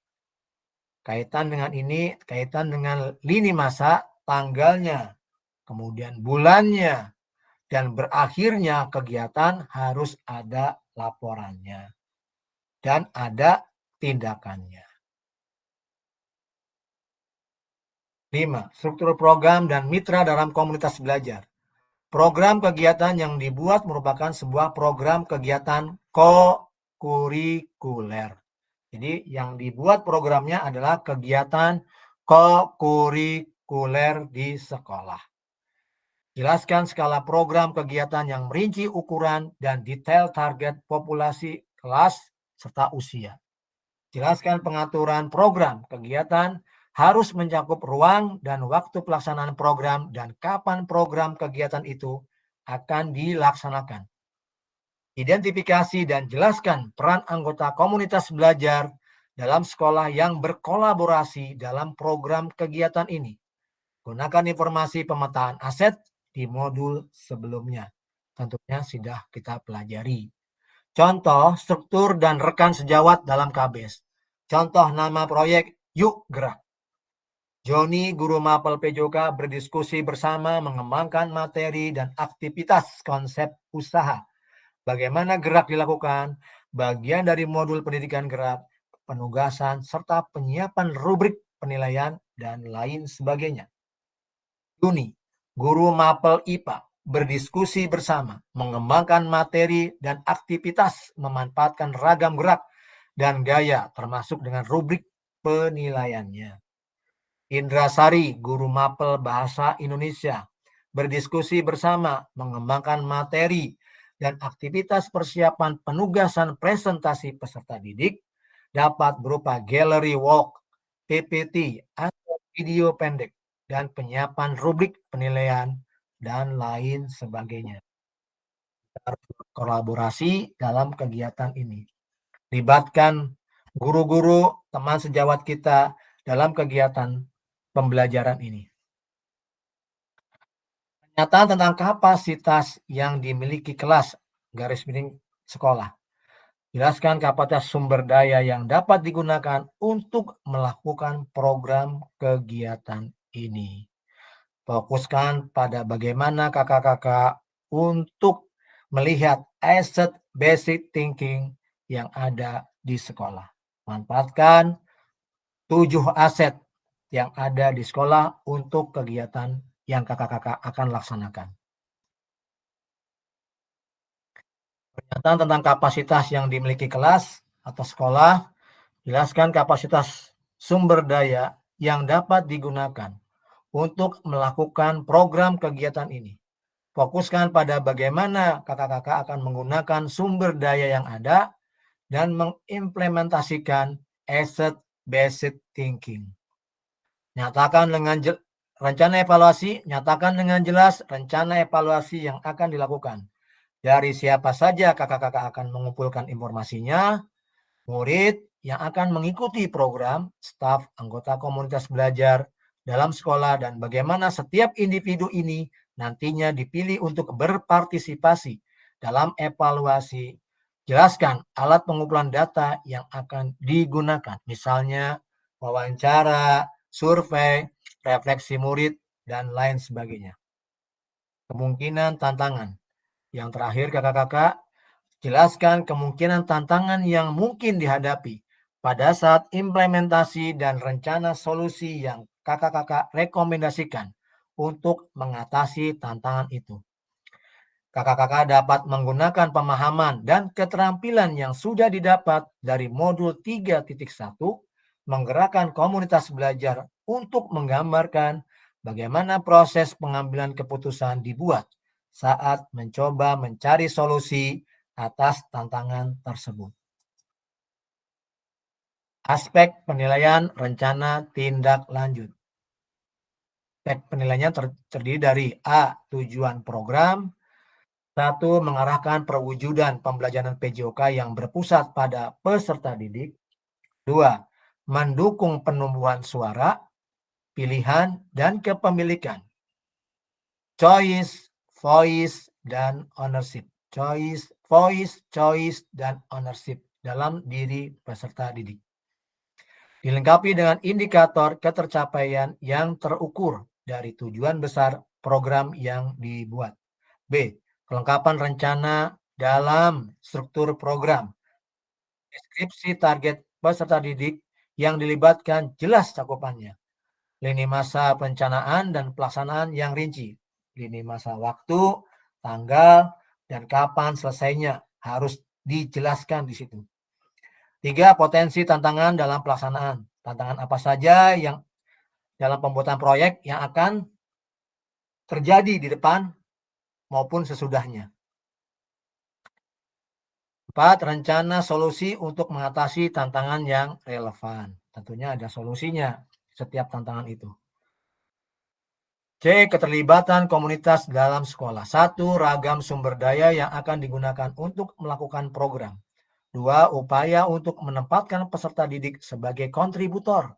Kaitan dengan ini, kaitan dengan lini masa, tanggalnya, kemudian bulannya, dan berakhirnya kegiatan harus ada laporannya dan ada tindakannya. 5. Struktur program dan mitra dalam komunitas belajar. Program kegiatan yang dibuat merupakan sebuah program kegiatan ko-kurikuler. Jadi yang dibuat programnya adalah kegiatan ko-kurikuler di sekolah. Jelaskan skala program kegiatan yang merinci ukuran dan detail target populasi kelas serta usia. Jelaskan pengaturan program kegiatan harus mencakup ruang dan waktu pelaksanaan program dan kapan program kegiatan itu akan dilaksanakan. Identifikasi dan jelaskan peran anggota komunitas belajar dalam sekolah yang berkolaborasi dalam program kegiatan ini. Gunakan informasi pemetaan aset di modul sebelumnya. Tentunya sudah kita pelajari. Contoh, struktur dan rekan sejawat dalam KBS. Contoh nama proyek, Yuk Gerak. Joni, guru mapel PJOK, berdiskusi bersama mengembangkan materi dan aktivitas konsep usaha. Bagaimana gerak dilakukan, bagian dari modul pendidikan gerak, penugasan, serta penyiapan rubrik penilaian, dan lain sebagainya. Juni, guru mapel IPA, berdiskusi bersama, mengembangkan materi dan aktivitas memanfaatkan ragam gerak dan gaya, termasuk dengan rubrik penilaiannya. Indrasari, guru mapel bahasa Indonesia, berdiskusi bersama, mengembangkan materi dan aktivitas persiapan penugasan presentasi peserta didik dapat berupa gallery walk, PPT, atau video pendek, dan penyiapan rubrik penilaian, dan lain sebagainya. Kita harus berkolaborasi dalam kegiatan ini. Libatkan guru-guru, teman sejawat kita dalam kegiatan pembelajaran ini. Pernyataan tentang kapasitas yang dimiliki kelas sekolah. Jelaskan kapasitas sumber daya yang dapat digunakan untuk melakukan program kegiatan ini. Fokuskan pada bagaimana kakak-kakak untuk melihat asset basic thinking yang ada di sekolah. Manfaatkan 7 aset yang ada di sekolah untuk kegiatan yang kakak-kakak akan laksanakan. Pernyataan tentang kapasitas yang dimiliki kelas atau sekolah, jelaskan kapasitas sumber daya yang dapat digunakan untuk melakukan program kegiatan ini. Fokuskan pada bagaimana kakak-kakak akan menggunakan sumber daya yang ada dan mengimplementasikan asset based thinking. Nyatakan dengan rencana evaluasi, nyatakan dengan jelas rencana evaluasi yang akan dilakukan. Dari siapa saja kakak-kakak akan mengumpulkan informasinya, murid yang akan mengikuti program, staf, anggota komunitas belajar dalam sekolah, dan bagaimana setiap individu ini nantinya dipilih untuk berpartisipasi dalam evaluasi. Jelaskan alat pengumpulan data yang akan digunakan, misalnya wawancara, survei, refleksi murid, dan lain sebagainya. Kemungkinan tantangan. Yang terakhir kakak-kakak, jelaskan kemungkinan tantangan yang mungkin dihadapi pada saat implementasi dan rencana solusi yang kakak-kakak rekomendasikan untuk mengatasi tantangan itu. Kakak-kakak dapat menggunakan pemahaman dan keterampilan yang sudah didapat dari modul 3.1 menggerakkan komunitas belajar untuk menggambarkan bagaimana proses pengambilan keputusan dibuat saat mencoba mencari solusi atas tantangan tersebut. Aspek penilaian rencana tindak lanjut. Aspek penilaiannya terdiri dari A. Tujuan program. 1. Mengarahkan perwujudan pembelajaran PJOK yang berpusat pada peserta didik. 2. Mendukung penumbuhan suara, pilihan, dan kepemilikan. Choice, voice, dan ownership. Choice, voice, choice, dan ownership dalam diri peserta didik. Dilengkapi dengan indikator ketercapaian yang terukur dari tujuan besar program yang dibuat. B. Kelengkapan rencana dalam struktur program. Deskripsi target peserta didik yang dilibatkan jelas cakupannya. Lini masa perencanaan dan pelaksanaan yang rinci. Lini masa waktu, tanggal, dan kapan selesainya harus dijelaskan di situ. 3. Potensi tantangan dalam pelaksanaan. Tantangan apa saja yang dalam pembuatan proyek yang akan terjadi di depan maupun sesudahnya. 4. Rencana solusi untuk mengatasi tantangan yang relevan. Tentunya ada solusinya setiap tantangan itu. C. Keterlibatan komunitas dalam sekolah. 1. Ragam sumber daya yang akan digunakan untuk melakukan program. 2. Upaya untuk menempatkan peserta didik sebagai kontributor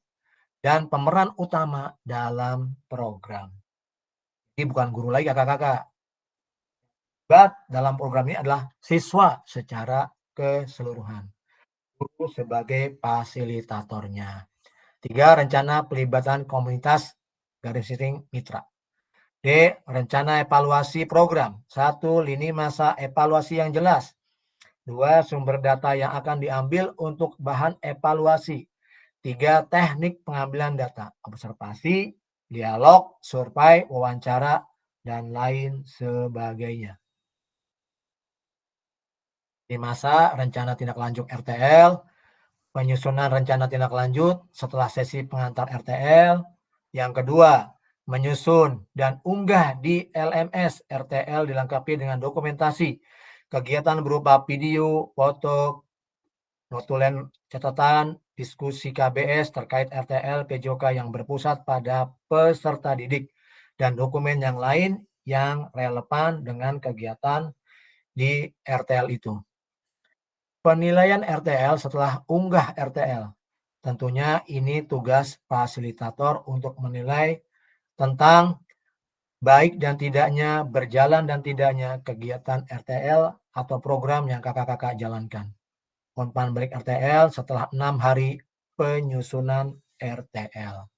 dan pemeran utama dalam program. Ini bukan guru lagi kakak-kakak. Dalam program ini adalah siswa secara keseluruhan. Guru sebagai fasilitatornya. 3. Rencana pelibatan komunitas _ mitra. D. Rencana evaluasi program. 1. Lini masa evaluasi yang jelas. 2. Sumber data yang akan diambil untuk bahan evaluasi. 3. Teknik pengambilan data. Observasi, dialog, survei, wawancara, dan lain sebagainya. Di masa rencana tindak lanjut RTL, penyusunan rencana tindak lanjut setelah sesi pengantar RTL. Yang kedua, menyusun dan unggah di LMS RTL dilengkapi dengan dokumentasi kegiatan berupa video, foto, notulen catatan, diskusi KBS terkait RTL PJOK yang berpusat pada peserta didik, dan dokumen yang lain yang relevan dengan kegiatan di RTL itu. Penilaian RTL setelah unggah RTL. Tentunya ini tugas fasilitator untuk menilai tentang baik dan tidaknya, berjalan dan tidaknya kegiatan RTL atau program yang kakak-kakak jalankan. Umpan balik RTL setelah 6 hari penyusunan RTL.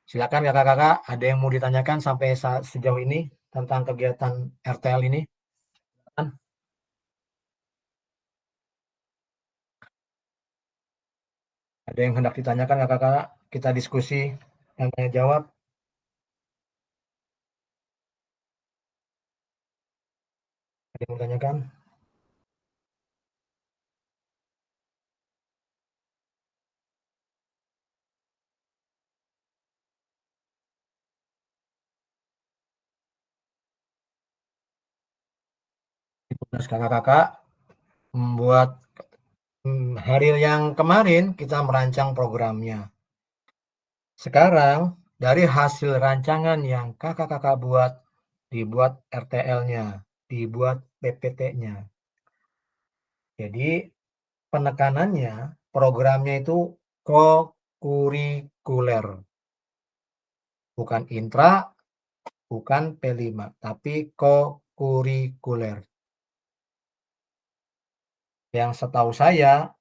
Silakan kakak-kakak, ada yang mau ditanyakan sampai sejauh ini tentang kegiatan RTL ini? Ada yang hendak ditanyakan kakak-kakak? Kita diskusi dan tanya jawab. Ada yang mau ditanyakan? Tugas kakak-kakak membuat hari yang kemarin kita merancang programnya. Sekarang dari hasil rancangan yang kakak-kakak buat, dibuat RTL-nya, dibuat PPT-nya. Jadi penekanannya, programnya itu kokurikuler. Bukan intra, bukan P5, tapi kokurikuler. Yang setahu saya,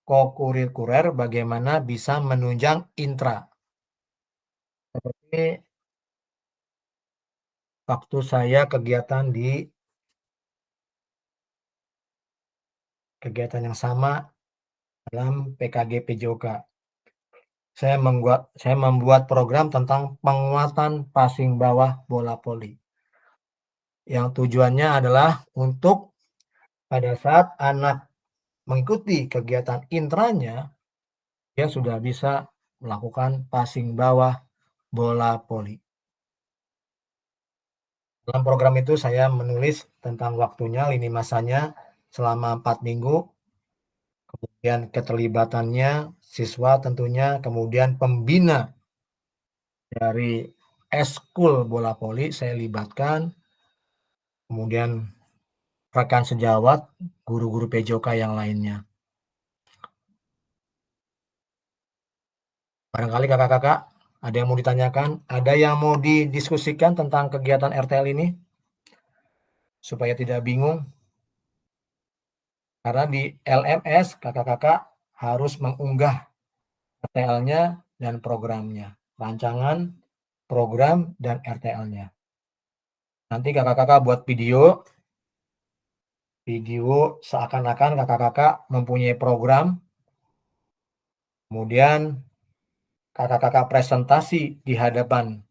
kokurikuler bagaimana bisa menunjang intra. Seperti waktu saya kegiatan yang sama dalam PKG PJOK. Saya membuat program tentang penguatan passing bawah bola voli. Yang tujuannya adalah untuk pada saat anak mengikuti kegiatan intranya, dia sudah bisa melakukan passing bawah bola voli. Dalam program itu saya menulis tentang waktunya, lini masanya selama 4 minggu, kemudian keterlibatannya siswa tentunya, kemudian pembina dari eskul bola voli saya libatkan, kemudian rekan sejawat, guru-guru PJOK yang lainnya. Barangkali kakak-kakak ada yang mau ditanyakan, ada yang mau didiskusikan tentang kegiatan RTL ini supaya tidak bingung. Karena di LMS kakak-kakak harus mengunggah RTL-nya dan programnya, rancangan, program, dan RTL-nya. Nanti kakak-kakak buat video seakan-akan kakak-kakak mempunyai program, kemudian kakak-kakak presentasi di hadapan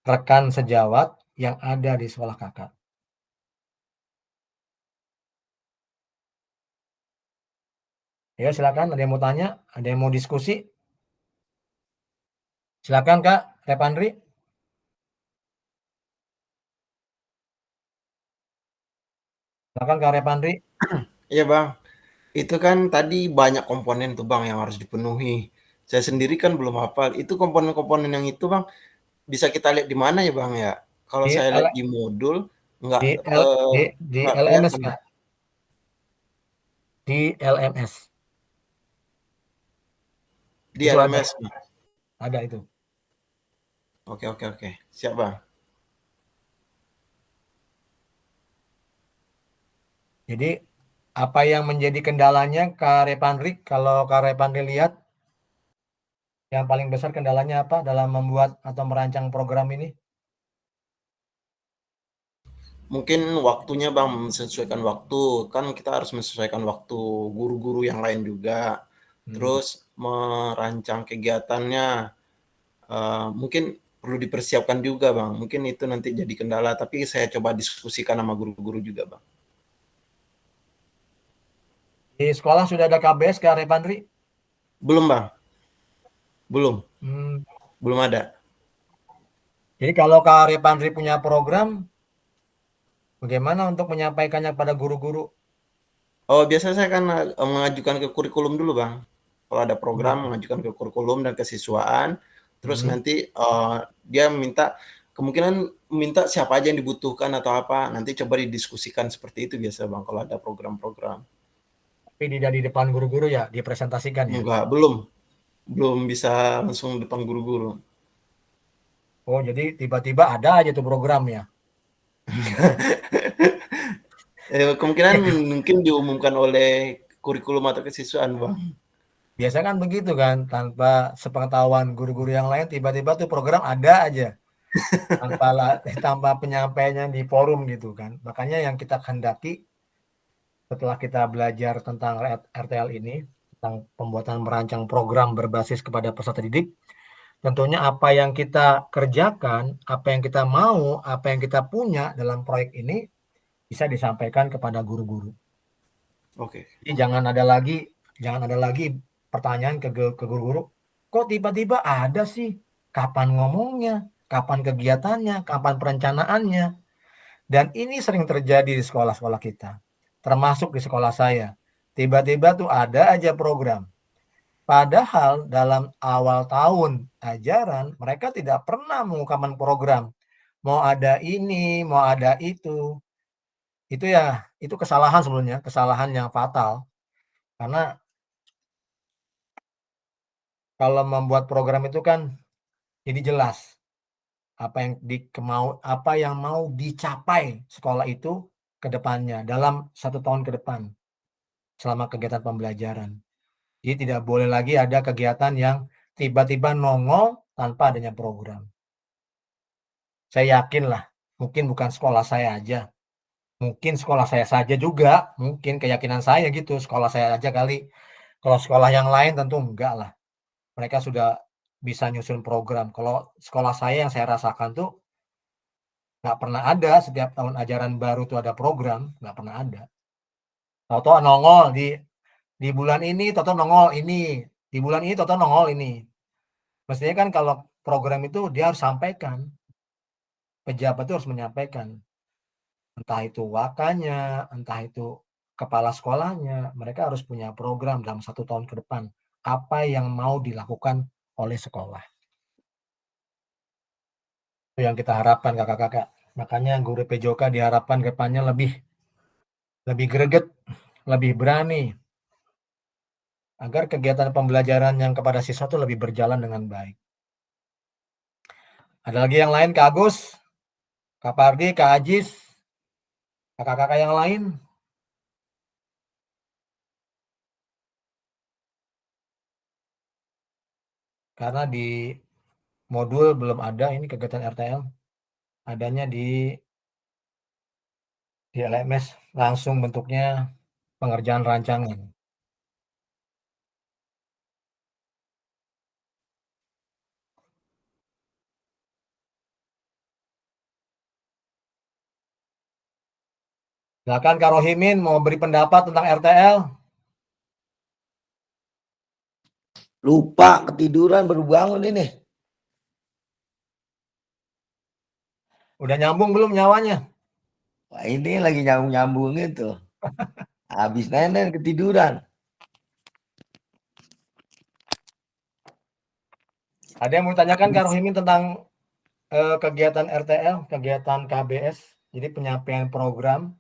rekan sejawat yang ada di sekolah kakak. Ya silakan, ada yang mau tanya, ada yang mau diskusi? Silakan Kak Repandri. Silakan Kak Repandri. Iya Bang, itu kan tadi banyak komponen tuh Bang yang harus dipenuhi. Saya sendiri kan belum hafal. Itu komponen-komponen yang itu Bang, bisa kita lihat di mana ya Bang ya? Kalau Di, saya L, lihat di modul nggak di, L, eh, di nggak LMS kelihatan. Kak. Di LMS. Di Itu LMS. ada itu. Oke. Siap Bang. Jadi apa yang menjadi kendalanya Kak Repandri? Kalau Kak Repandri lihat, yang paling besar kendalanya apa dalam membuat atau merancang program ini? Mungkin waktunya Bang, menyesuaikan waktu. Kan kita harus menyesuaikan waktu guru-guru yang lain juga. Terus merancang kegiatannya. Mungkin perlu dipersiapkan juga Bang. Mungkin itu nanti jadi kendala, tapi saya coba diskusikan sama guru-guru juga Bang. Di sekolah sudah ada KBS Kak Repandri? Belum Bang. Belum ada. Jadi kalau Kak Repandri punya program, bagaimana untuk menyampaikannya kepada guru-guru? Oh, biasa saya kan mengajukan ke kurikulum dulu Bang. Kalau ada program mengajukan ke kurikulum dan kesiswaan, terus nanti dia kemungkinan minta siapa aja yang dibutuhkan atau apa, nanti coba didiskusikan seperti itu biasa Bang kalau ada program-program. Tapi tidak di depan guru-guru ya, dipresentasikan ya? Enggak, belum bisa langsung depan guru-guru. Oh, jadi tiba-tiba ada aja tuh programnya. Kemungkinan mungkin diumumkan oleh kurikulum atau kesiswaan Bang. Biasa kan begitu kan, tanpa sepengetahuan guru-guru yang lain, tiba-tiba tuh program ada aja. tanpa penyampaiannya di forum gitu kan. Makanya yang kita kendaki setelah kita belajar tentang RTL ini, tentang pembuatan merancang program berbasis kepada peserta didik, tentunya apa yang kita kerjakan, apa yang kita mau, apa yang kita punya dalam proyek ini bisa disampaikan kepada guru-guru. Oke. Jadi jangan ada lagi pertanyaan ke guru-guru, kok tiba-tiba ada sih? Kapan ngomongnya? Kapan kegiatannya? Kapan perencanaannya? Dan ini sering terjadi di sekolah-sekolah kita, termasuk di sekolah saya. Tiba-tiba tuh ada aja program. Padahal dalam awal tahun ajaran mereka tidak pernah mengungkapkan program. Mau ada ini, mau ada itu. Itu kesalahan sebenarnya, kesalahan yang fatal. Karena kalau membuat program itu kan jadi jelas apa yang mau dicapai sekolah itu ke depannya dalam 1 tahun ke depan selama kegiatan pembelajaran. Jadi tidak boleh lagi ada kegiatan yang tiba-tiba nongol tanpa adanya program. Saya yakin lah, mungkin bukan sekolah saya aja, mungkin sekolah saya saja juga, mungkin keyakinan saya gitu, sekolah saya aja kali. Kalau sekolah yang lain tentu enggak lah. Mereka sudah bisa nyusun program. Kalau sekolah saya yang saya rasakan tuh nggak pernah ada, setiap tahun ajaran baru tuh ada program, nggak pernah ada. Tahu-tahu nongol di bulan ini, tahu-tahu nongol ini, di bulan ini tahu-tahu nongol ini. Mestinya kan kalau program itu dia harus sampaikan, pejabat itu harus menyampaikan, entah itu wakanya, entah itu kepala sekolahnya, mereka harus punya program dalam 1 tahun ke depan, apa yang mau dilakukan oleh sekolah. Itu yang kita harapkan kakak-kakak. Makanya guru PJOK diharapkan ke depannya lebih greget, lebih berani, agar kegiatan pembelajaran yang kepada siswa itu lebih berjalan dengan baik. Ada lagi yang lain, Kak Agus, Kak Pardi, Kak Ajis, kakak-kakak yang lain? Karena di modul belum ada ini kegiatan RTL, adanya di LMS langsung bentuknya pengerjaan rancangan. Silakan Kak Rohimin mau beri pendapat tentang RTL. Lupa ketiduran baru bangun ini. Udah nyambung belum nyawanya? Wah, ini lagi nyambung-nyambung itu. Habis nenen ketiduran. Ada yang mau tanyakan Kak Rohimin tentang kegiatan RTL, kegiatan KBS, jadi penyampaian program.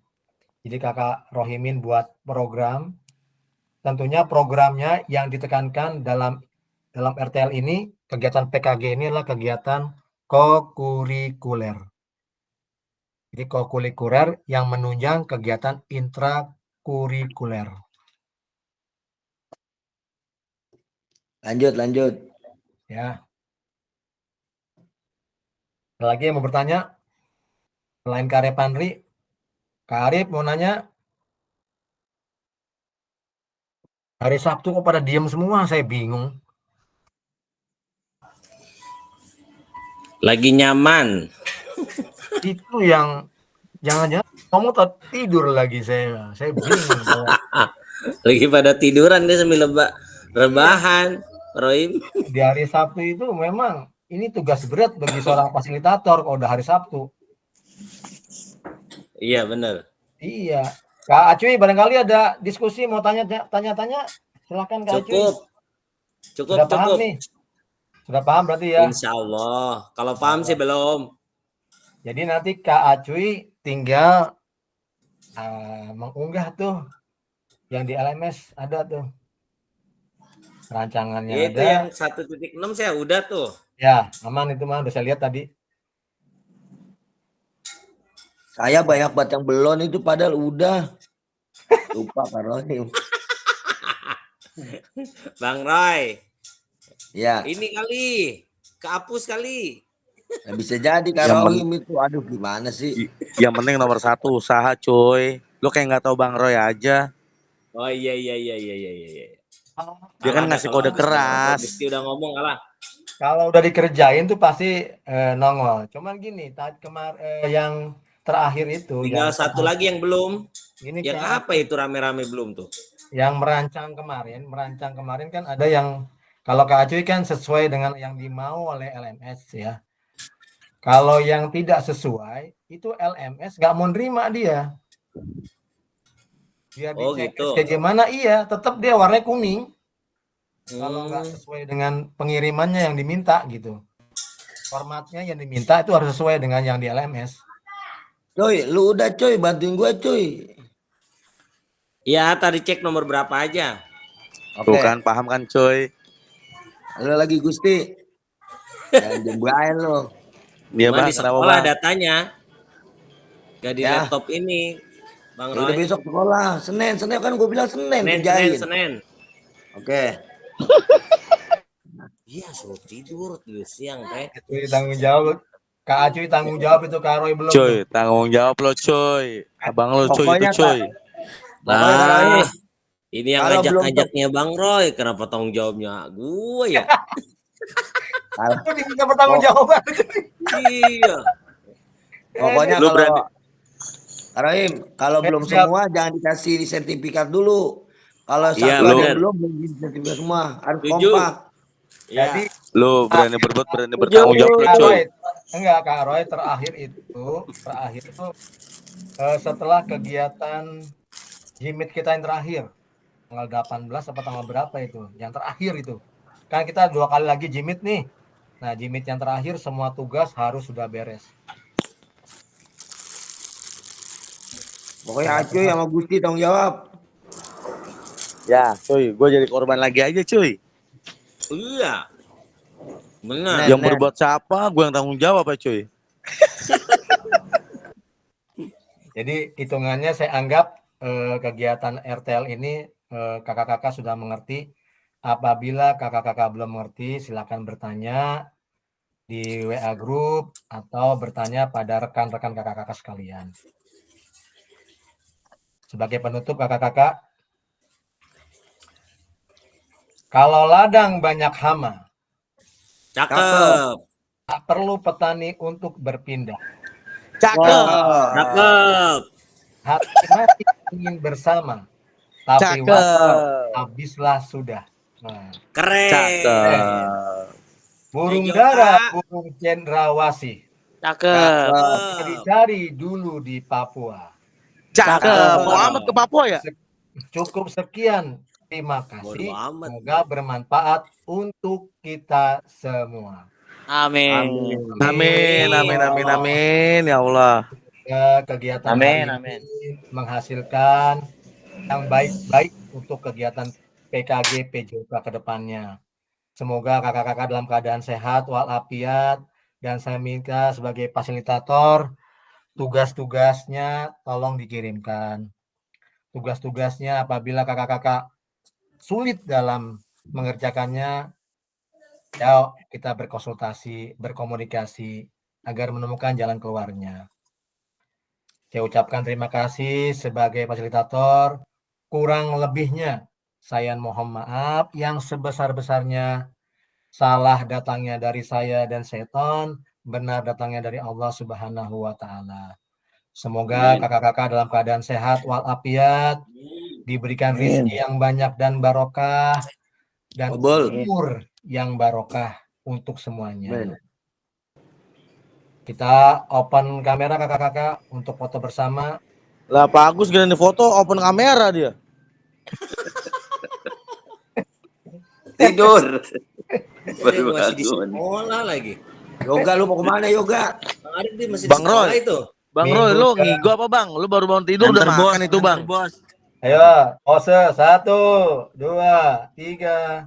Jadi Kakak Rohimin buat program. Tentunya programnya yang ditekankan dalam RTL ini, kegiatan PKG ini adalah kegiatan kokurikuler. Jadi kokurikuler yang menunjang kegiatan intrakurikuler. Lanjut. Ya. Ada lagi yang mau bertanya? Selain Kak Arif Andri, Kak Arif mau nanya? Hari Sabtu kok pada diem semua, saya bingung. Lagi nyaman. Itu yang jangan-jangan kamu tidur lagi, saya bingung. Lagi pada tiduran dia sambil rebahan. Roim. Di hari Sabtu itu memang ini tugas berat bagi seorang fasilitator kalau udah hari Sabtu. Iya benar. Iya. Kak Acuy barangkali ada diskusi mau tanya-tanya, silakan Kak Acuy. Cukup. Paham nih? Sudah paham berarti ya? Insya Allah. Kalau paham sih belum. Jadi nanti Kak Acuy tinggal mengunggah tuh yang di LMS ada tuh. Rancangannya Itu ada. yang 1.6 saya udah tuh. Ya, aman itu mah udah saya lihat tadi. Saya banyak banget yang belum itu padahal udah. Lupa Kak Rohim. Bang Roy. Ya. Ini kali. Kehapus kali. Nah, bisa jadi Kak Rohim itu. Aduh gimana sih. Yang penting nomor 1 usaha cuy. Lu kayak nggak tahu Bang Roy aja. Oh iya. Dia kan ngasih kode keras. Mesti udah ngomong kalah. Kalau udah dikerjain tuh pasti nongol. Cuman gini, yang terakhir itu. Tinggal satu lagi yang belum. Ini yang apa itu rame-rame belum tuh? Yang merancang kemarin kan ada yang kalau Kak Acuy kan sesuai dengan yang dimau oleh LMS ya. Kalau yang tidak sesuai itu LMS nggak mau nerima dia. Biar dicek gitu. kayak gimana, iya tetap dia warnanya kuning. Kalau nggak sesuai dengan pengirimannya yang diminta gitu. Formatnya yang diminta itu harus sesuai dengan yang di LMS. Coy, lu udah coy, bantuin gua coy. Ya, tadi cek nomor berapa aja. Oke. Tuh kan, paham kan cuy? Halo lagi Gusti. Jangan jembain lo. Dia Cuman bang, di kenapa sekolah bang? datanya. Gak di Ya. laptop ini. Bang Ya udah Roy. besok sekolah. Senin kan gue bilang Senin kerjain. Senin. Oke. Iya, suruh tidur siang teh. Itu tanggung jawab. Kak Acuy tanggung jawab itu, Kak Roy belum. Cuy, tanggung jawab lo cuy. Abang lo cuy Pokoknya, itu cuy. Pokoknya kalau ini, Ini yang kalau belum ngajak-ngajaknya Bang Roy. Kenapa tanggung jawabnya gue ya? Itu diminta bertanggung jawaban. Iya. pokoknya Lu kalau berani. Karoim, kalau belum Siap. semua jangan dikasih sertifikat dulu. Kalau Iya, satu ada bener. yang belum dikasih sertifikat semua. Harus Setuju. kompak. Iya. Jadi Lu berani berbuat, berani bertanggung jawab lo Kak cuy. Roy, enggak Kak Roy, terakhir itu setelah kegiatan Jimit kita yang terakhir tanggal 18 apa tanggal berapa itu? Yang terakhir itu. Kan kita 2 kali lagi Jimit nih. Nah, Jimit yang terakhir semua tugas harus sudah beres. Pokoknya Acuy sama Gusti tanggung jawab. Ya cuy, gue jadi korban lagi aja cuy. Iya. Benar. Nah, Yang berbuat siapa, gue yang tanggung jawab ya cuy. Jadi hitungannya saya anggap kegiatan RTL ini kakak-kakak sudah mengerti. Apabila kakak-kakak belum mengerti, silakan bertanya di WA Group atau bertanya pada rekan-rekan kakak-kakak sekalian. Sebagai penutup kakak-kakak, kalau ladang banyak hama, Cakep. tak perlu petani untuk berpindah. Cakep. Cakep. Hati mati ingin bersama, tapi Cakep. waktu habislah sudah. Nah, Keren. Cakep. burung Ejo, dara, Kak. burung cendrawasih, Cakep. dicari dulu di Papua. Cakep. Mau amat ke Papua ya? Cukup sekian. Terima Bodo kasih. amat. Semoga bermanfaat untuk kita semua. Amin. Amin, amin, amin, amin. Ya Allah. Ya, kegiatan Amin, hari ini menghasilkan yang baik-baik untuk kegiatan PKG PJK ke depannya. Semoga kakak-kakak dalam keadaan sehat walafiat, dan saya minta sebagai fasilitator tugas-tugasnya tolong dikirimkan. Tugas-tugasnya apabila kakak-kakak sulit dalam mengerjakannya, ya kita berkonsultasi, berkomunikasi agar menemukan jalan keluarnya. Saya ucapkan terima kasih sebagai fasilitator. Kurang lebihnya saya mohon maaf yang sebesar-besarnya. Salah datangnya dari saya dan setan, benar datangnya dari Allah Subhanahu wa taala. Semoga kakak-kakak dalam keadaan sehat walafiat, diberikan rezeki yang banyak dan barokah, dan umur yang barokah untuk semuanya. Kita open kamera kakak-kakak untuk foto bersama. Lah Pak Agus gini foto open kamera dia. Tidur. Dia masih di sekolah lagi. Yoga lu mau kemana Yoga? Bang Arif dia masih Bang di sekolah Roy. itu. Bang Minggu Roy, lu ke- ngigo apa bang? Lu baru bangun tidur udah makan itu bang. Bos. Ayo, pose 1, 2, 3.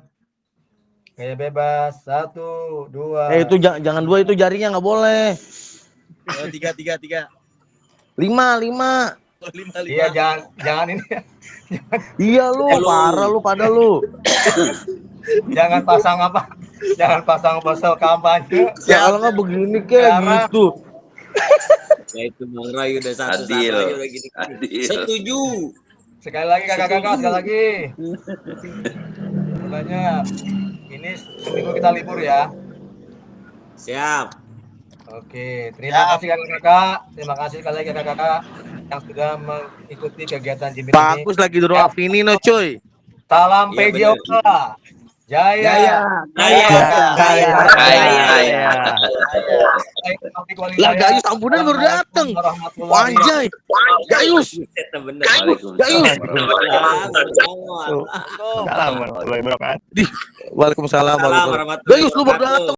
Kayak bebas 1, 2. Itu jangan dua, itu jarinya nggak boleh. Oh, 3. 5. Iya, jangan ini. Iya lu, parah lu pada lu. Jangan pasang apa? Jangan pasang poster kampanye. Ya kalau nggak begini kayak Sekarang- gitu. Ya itu Bang Roy udah satu Adil. aja udah gini. Adil. Setuju. Sekali lagi kakak-kakak, sekali lagi. Banyak. Ini seminggu kita libur ya. Siap. Oke, terima kasih kakak-kakak. Terima kasih sekali lagi kakak-kakak yang sudah mengikuti kegiatan Jimit Pak ini. Agus lagi dulu Afinino cuy. Salam Iya, PJOK. Jaya. Jaya. Jaya. Jaya. Lah Gayus ampunan baru dateng. Anjay. Gayus. Bener. Gayus. Salam warahmatullahi wabarakatuh. Waalaikumsalam. Waalaikumsalam warahmatullahi Gayus lu baru wabarakatuh. dateng.